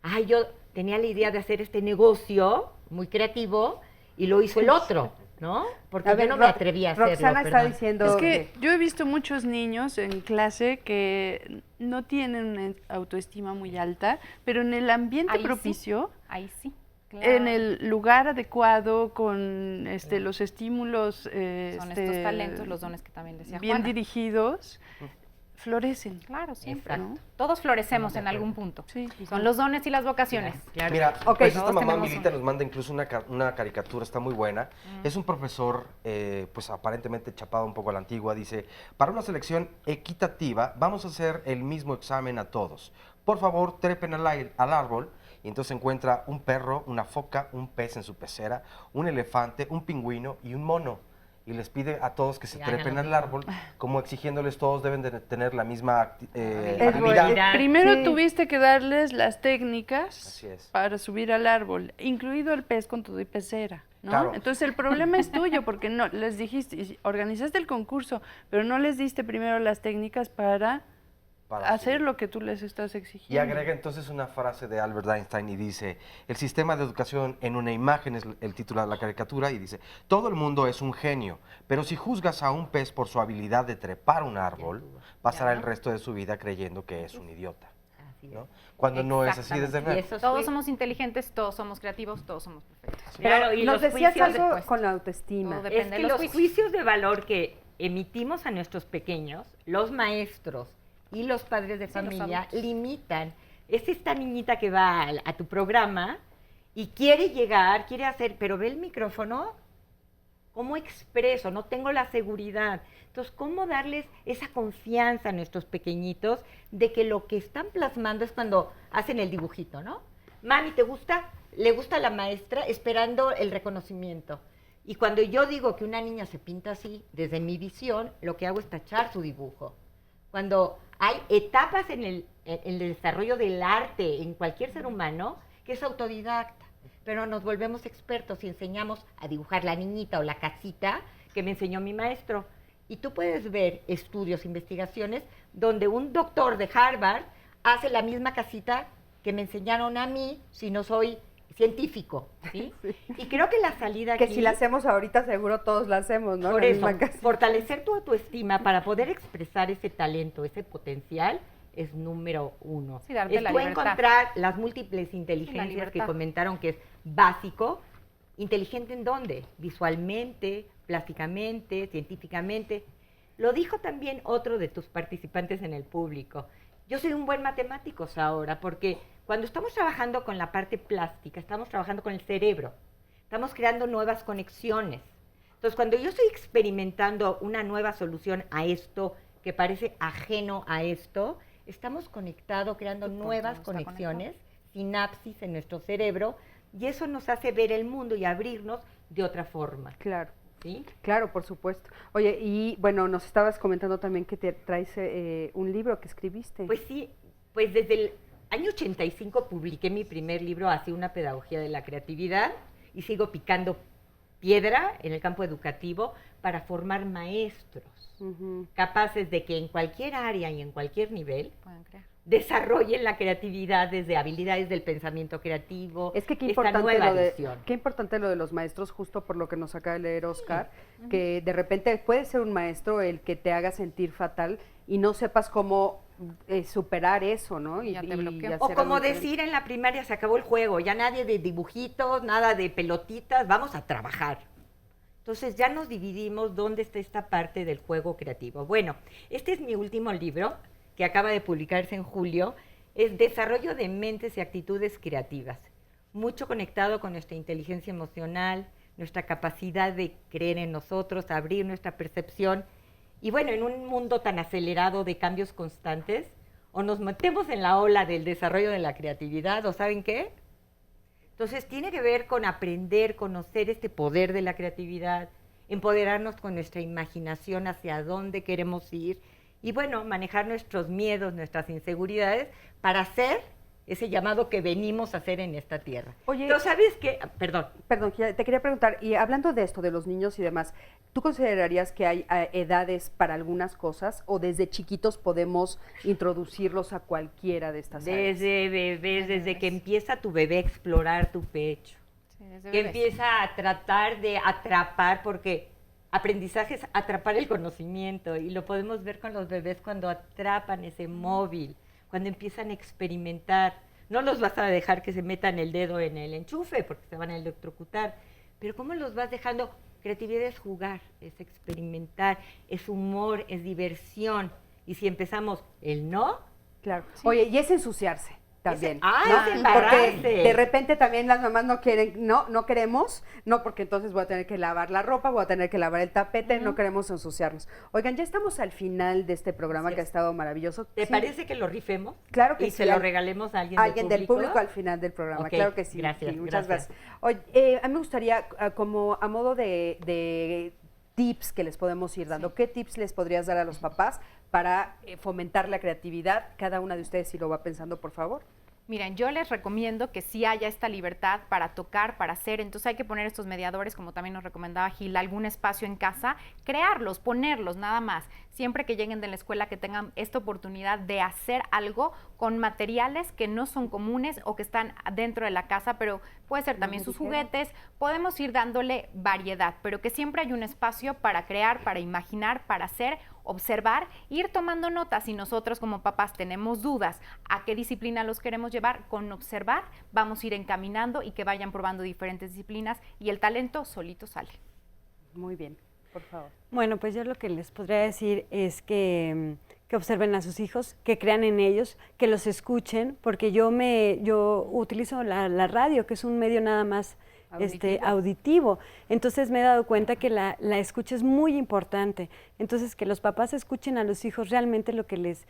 ay, yo tenía la idea de hacer este negocio muy creativo y lo hizo el otro, ¿no? Porque yo no me atreví a hacerlo. Roxana está perdón. diciendo Es que yo he visto muchos niños en clase que no tienen una autoestima muy alta, pero en el ambiente Ahí sí. propicio, Ahí sí. en el lugar adecuado, con los estímulos Son estos talentos, los dones que también decía bien Juana. dirigidos, florecen. Claro, siempre. Exacto. ¿no? Todos florecemos en algún punto. Son los dones y las vocaciones. Claro. Mira, pues esta todos mamá tenemos Milita uno. nos manda incluso una caricatura, está muy buena. Es un profesor, pues aparentemente chapado un poco a la antigua, dice, para una selección equitativa vamos a hacer el mismo examen a todos. Por favor, trepen al árbol. Y entonces encuentra un perro, una foca, un pez en su pecera, un elefante, un pingüino y un mono. Y les pide a todos que se trepen al árbol, como exigiéndoles todos deben de tener la misma habilidad. Primero tuviste que darles las técnicas Así es. para subir al árbol, incluido el pez con todo y pecera, ¿no? Claro. Entonces el problema es tuyo porque no les dijiste, organizaste el concurso, pero no les diste primero las técnicas para hacer lo que tú les estás Y exigiendo. agrega entonces una frase de Albert Einstein y dice, el sistema de educación en una imagen es el título de la caricatura y dice, todo el mundo es un genio, pero si juzgas a un pez por su habilidad de trepar un árbol, pasará el resto de su vida creyendo que es un idiota. ¿no? Cuando no es así desde luego. Todos somos inteligentes, todos somos creativos, todos somos perfectos. Claro, y nos los decías juicios algo después. con la autoestima. Todo Es depende que de los los juicios de valor que emitimos a nuestros pequeños, los maestros y los padres de Sí, los familia adultos. limitan. Es esta niñita que va a tu programa y quiere llegar, quiere hacer, pero ve el micrófono, ¿cómo expreso? No tengo la seguridad. Entonces, ¿cómo darles esa confianza a nuestros pequeñitos de que lo que están plasmando es cuando hacen el dibujito, ¿no? Mami, ¿te gusta? Le gusta a la maestra esperando el reconocimiento. Y cuando yo digo que una niña se pinta así, desde mi visión, lo que hago es tachar su dibujo. Cuando hay etapas en el desarrollo del arte en cualquier ser humano que es autodidacta, pero nos volvemos expertos y enseñamos a dibujar la niñita o la casita que me enseñó mi maestro. Y tú puedes ver estudios, investigaciones, donde un doctor de Harvard hace la misma casita que me enseñaron a mí si no soy científico, ¿sí? Y creo que la salida Que aquí... si la hacemos ahorita seguro todos la hacemos, ¿no? Por La eso, misma casa. fortalecer tu autoestima para poder expresar ese talento, ese potencial, es número uno. Sí, darte Es la tú libertad. encontrar las múltiples inteligencias que libertad. comentaron que es básico. ¿Inteligente en dónde? Visualmente, plásticamente, científicamente. Lo dijo también otro de tus participantes en el público. Yo soy un buen matemático ahora, porque cuando estamos trabajando con la parte plástica, estamos trabajando con el cerebro, estamos creando nuevas conexiones. Entonces, cuando yo estoy experimentando una nueva solución a esto, que parece ajeno a esto, estamos conectados, creando nuevas conexiones, sinapsis en nuestro cerebro, y eso nos hace ver el mundo y abrirnos de otra forma. Claro. ¿Sí? Claro, por supuesto. Oye, y bueno, nos estabas comentando también que te traes un libro que escribiste. Pues sí, pues desde el año 85 publiqué mi primer libro, Así una pedagogía de la creatividad, y sigo picando piedra en el campo educativo para formar maestros capaces de que en cualquier área y en cualquier nivel Pueden crear. desarrollen la creatividad desde habilidades del pensamiento creativo, Es que qué esta importante, nueva lo de, visión. qué importante lo de los maestros, justo por lo que nos acaba de leer Oscar, que de repente puede ser un maestro el que te haga sentir fatal y no sepas cómo superar eso, ¿no? Y, Ya te y bloqueó. hacer O algo como diferente. decir en la primaria, se acabó el juego, ya nadie de dibujitos, nada de pelotitas, vamos a trabajar. Entonces ya nos dividimos dónde está esta parte del juego creativo. Bueno, este es mi último libro, que acaba de publicarse en julio, es Desarrollo de Mentes y Actitudes Creativas. Mucho conectado con nuestra inteligencia emocional, nuestra capacidad de creer en nosotros, abrir nuestra percepción. Y bueno, en un mundo tan acelerado de cambios constantes, o nos metemos en la ola del desarrollo de la creatividad, o ¿saben qué? Entonces tiene que ver con aprender, conocer este poder de la creatividad, empoderarnos con nuestra imaginación hacia dónde queremos ir y bueno, manejar nuestros miedos, nuestras inseguridades para hacer ese llamado que venimos a hacer en esta tierra. Oye, ¿tú sabes qué? Perdón. Perdón, te quería preguntar, y hablando de esto, de los niños y demás, ¿tú considerarías que hay edades para algunas cosas o desde chiquitos podemos introducirlos a cualquiera de estas áreas? Desde bebés, desde que empieza tu bebé a explorar tu pecho, desde que bebés. empieza a tratar de atrapar, porque aprendizaje es atrapar el conocimiento y lo podemos ver con los bebés cuando atrapan ese móvil, cuando empiezan a experimentar. No los vas a dejar que se metan el dedo en el enchufe porque se van a electrocutar, pero ¿cómo los vas dejando? Creatividad es jugar, es experimentar, es humor, es diversión. Y si empezamos el no... Claro. Oye, y es ensuciarse también, es ¿no? Porque embarrarse. de repente también las mamás no quieren, no queremos, no, porque entonces voy a tener que lavar la ropa, voy a tener que lavar el tapete, no queremos ensuciarnos. Oigan, ya estamos al final de este programa que ha estado maravilloso. ¿Te Sí. parece que lo rifemos? Claro que y sí. se lo regalemos a alguien del público al final del programa. Ok, Claro que sí. gracias, Sí, muchas gracias. gracias. Oye, a mí me gustaría, como a modo de tips que les podemos ir dando, ¿qué tips les podrías dar a los papás para fomentar la creatividad? Cada una de ustedes, si lo va pensando, por favor. Miren, yo les recomiendo que sí haya esta libertad para tocar, para hacer, entonces hay que poner estos mediadores, como también nos recomendaba Gil, algún espacio en casa, crearlos, ponerlos, nada más. Siempre que lleguen de la escuela, que tengan esta oportunidad de hacer algo con materiales que no son comunes o que están dentro de la casa, pero puede ser también sus juguetes, podemos ir dándole variedad, pero que siempre hay un espacio para crear, para imaginar, para hacer, observar, ir tomando notas. Si nosotros como papás tenemos dudas a qué disciplina los queremos llevar, con observar vamos a ir encaminando y que vayan probando diferentes disciplinas y el talento solito sale. Muy bien, por favor. Bueno, pues yo lo que les podría decir es que observen a sus hijos, que crean en ellos, que los escuchen, porque yo utilizo la radio, que es un medio nada más auditivo. Entonces me he dado cuenta que la escucha es muy importante. Entonces que los papás escuchen a los hijos realmente lo que les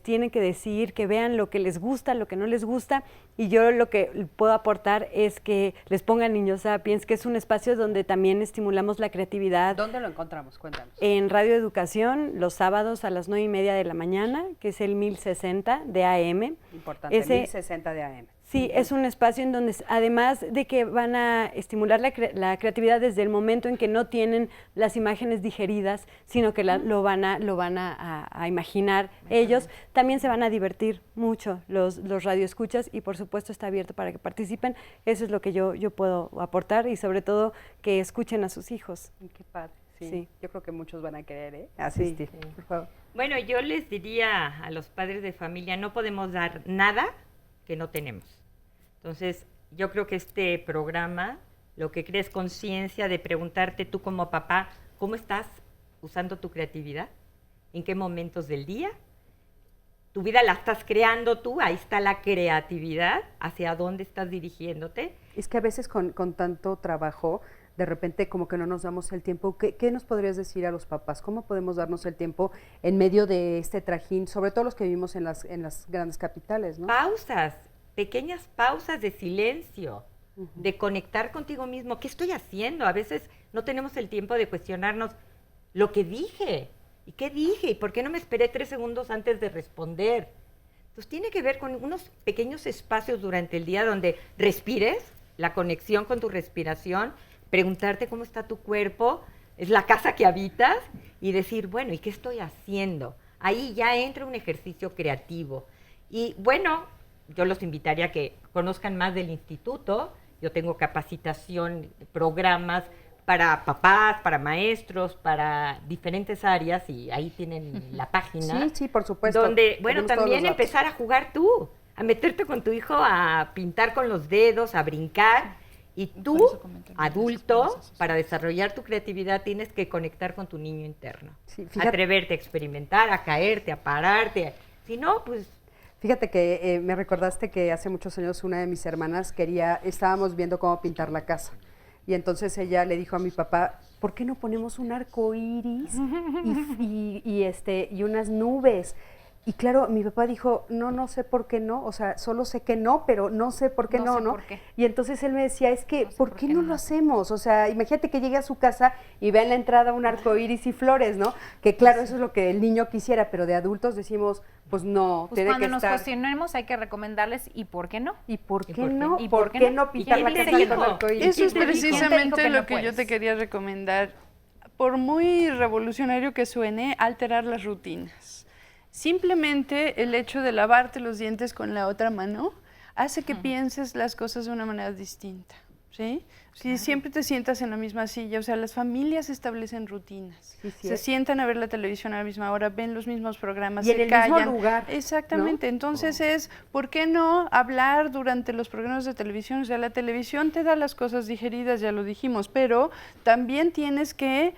tienen que decir, que vean lo que les gusta, lo que no les gusta, y yo lo que puedo aportar es que les pongan Niños Sapiens, que es un espacio donde también estimulamos la creatividad. ¿Dónde lo encontramos? Cuéntanos. En Radio Educación, los sábados a las 9:30 de la mañana, que es el 1060 de AM. Importante, 1060 de AM. Sí, es un espacio en donde, además de que van a estimular la creatividad desde el momento en que no tienen las imágenes digeridas, sino que lo van a imaginar ellos, también se van a divertir mucho los radioescuchas, y por supuesto está abierto para que participen. Eso es lo que yo puedo aportar, y sobre todo que escuchen a sus hijos. Qué padre. Sí, Sí. Yo creo que muchos van a querer asistir. Sí. Por favor. Bueno, yo les diría a los padres de familia, no podemos dar nada que no tenemos. Entonces, yo creo que este programa lo que crea es conciencia de preguntarte tú como papá, ¿cómo estás usando tu creatividad? ¿En qué momentos del día? Tu vida la estás creando tú, ahí está la creatividad, ¿hacia dónde estás dirigiéndote? Es que a veces con tanto trabajo, de repente como que no nos damos el tiempo. ¿Qué nos podrías decir a los papás? ¿Cómo podemos darnos el tiempo en medio de este trajín, sobre todo los que vivimos en las grandes capitales, ¿no? Pausas, pequeñas pausas de silencio, de conectar contigo mismo. ¿Qué estoy haciendo? A veces no tenemos el tiempo de cuestionarnos lo que dije. ¿Y qué dije? ¿Y por qué no me esperé 3 segundos antes de responder? Entonces tiene que ver con unos pequeños espacios durante el día donde respires, la conexión con tu respiración, preguntarte cómo está tu cuerpo, es la casa que habitas, y decir, bueno, ¿y qué estoy haciendo? Ahí ya entra un ejercicio creativo. Y bueno, yo los invitaría a que conozcan más del instituto. Yo tengo capacitación, programas para papás, para maestros, para diferentes áreas, y ahí tienen la página. Sí, por supuesto. Donde, bueno, Tenemos todos también los datos. empezar a jugar tú, a meterte con tu hijo, a pintar con los dedos, a brincar. Y tú, adulto, para desarrollar tu creatividad tienes que conectar con tu niño interno. Sí, fíjate. Atreverte a experimentar, a caerte, a pararte. Si no, pues... Fíjate que me recordaste que hace muchos años una de mis hermanas estábamos viendo cómo pintar la casa. Y entonces ella le dijo a mi papá, ¿por qué no ponemos un arco iris y unas nubes? Y claro, mi papá dijo, no sé por qué no, o sea, solo sé que no, pero no sé por qué no, sé ¿no? por qué. Y entonces él me decía, es que, ¿por qué no lo hacemos? O sea, imagínate que llegue a su casa y vea en la entrada un arco iris y flores, ¿no? Que claro, eso es lo que el niño quisiera, pero de adultos decimos, pues no, Pues tiene cuando que nos estar... cuestionemos hay que recomendarles ¿y por qué no? ¿Y por qué no? ¿Y ¿Por qué no pintar la casa con arco iris? Eso es ¿Quién te dijo precisamente que no lo que yo puedes? te quería recomendar. Por muy revolucionario que suene, alterar las rutinas. Simplemente el hecho de lavarte los dientes con la otra mano hace que pienses las cosas de una manera distinta, ¿sí? Si siempre te sientas en la misma silla, o sea, las familias establecen rutinas. Se sientan a ver la televisión a la misma hora, ven los mismos programas, Y en se el mismo callan. lugar, Exactamente. ¿no? Entonces ¿por qué no hablar durante los programas de televisión? O sea, la televisión te da las cosas digeridas, ya lo dijimos, pero también tienes que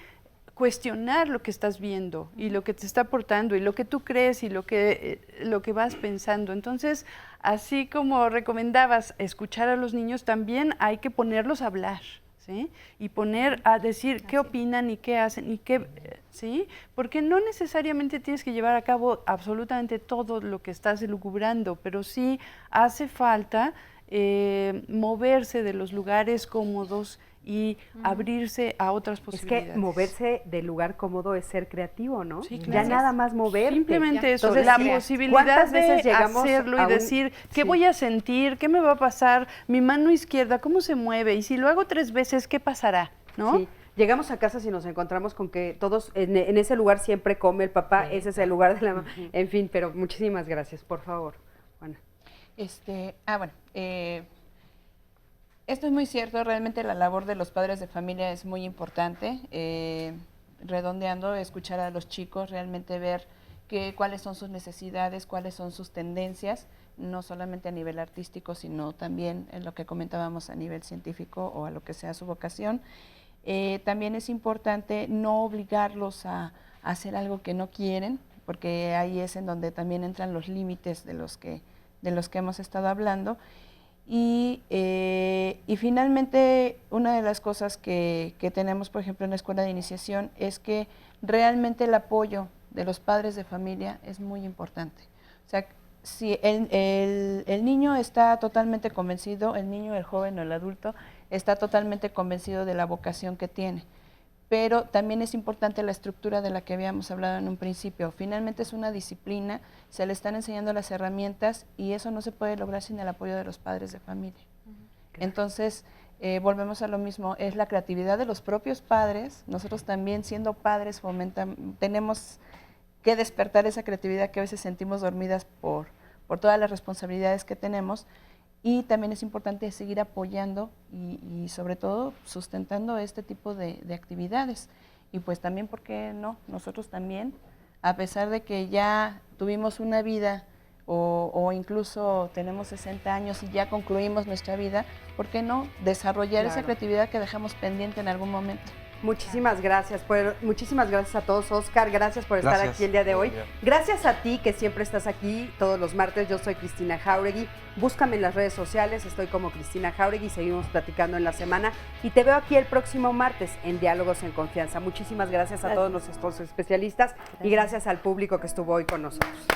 cuestionar lo que estás viendo y lo que te está aportando y lo que tú crees y lo que vas pensando. Entonces, así como recomendabas escuchar a los niños, también hay que ponerlos a hablar, ¿sí? Y poner a decir qué opinan y qué hacen y qué, ¿sí? Porque no necesariamente tienes que llevar a cabo absolutamente todo lo que estás elucubrando, pero sí hace falta moverse de los lugares cómodos y abrirse a otras posibilidades. Es que moverse del lugar cómodo es ser creativo, ¿no? Sí, Ya claro. nada más moverte. Simplemente eso, Entonces, la sí, posibilidad ¿cuántas de veces llegamos hacerlo a y un- decir, ¿qué sí. voy a sentir? ¿Qué me va a pasar? Mi mano izquierda, ¿cómo se mueve? Y si lo hago 3 veces, ¿qué pasará? ¿No? Sí. Llegamos a casa y nos encontramos con que todos, en ese lugar siempre come el papá, ese es el lugar de la mamá. En fin, pero muchísimas gracias, por favor. Bueno. Esto es muy cierto, realmente la labor de los padres de familia es muy importante. Redondeando, escuchar a los chicos, realmente ver cuáles son sus necesidades, cuáles son sus tendencias, no solamente a nivel artístico, sino también en lo que comentábamos a nivel científico o a lo que sea su vocación. También es importante no obligarlos a hacer algo que no quieren, porque ahí es en donde también entran los límites de los que hemos estado hablando. Y finalmente, una de las cosas que tenemos, por ejemplo, en la escuela de iniciación es que realmente el apoyo de los padres de familia es muy importante. O sea, si el niño está totalmente convencido, el niño, el joven o el adulto está totalmente convencido de la vocación que tiene. Pero también es importante la estructura de la que habíamos hablado en un principio. Finalmente es una disciplina, se le están enseñando las herramientas y eso no se puede lograr sin el apoyo de los padres de familia. Entonces, volvemos a lo mismo, es la creatividad de los propios padres. Nosotros también, siendo padres, tenemos que despertar esa creatividad que a veces sentimos dormidas por todas las responsabilidades que tenemos. Y también es importante seguir apoyando y sobre todo sustentando este tipo de actividades. Y pues también, ¿por qué no? Nosotros también, a pesar de que ya tuvimos una vida o incluso tenemos 60 años y ya concluimos nuestra vida, ¿por qué no desarrollar esa creatividad que dejamos pendiente en algún momento? Muchísimas gracias. Muchísimas gracias a todos. Oscar, gracias por estar aquí el día de hoy. Gracias a ti que siempre estás aquí todos los martes. Yo soy Cristina Jáuregui. Búscame en las redes sociales. Estoy como Cristina Jáuregui. Seguimos platicando en la semana. Y te veo aquí el próximo martes en Diálogos en Confianza. Muchísimas gracias a todos nuestros especialistas y gracias al público que estuvo hoy con nosotros.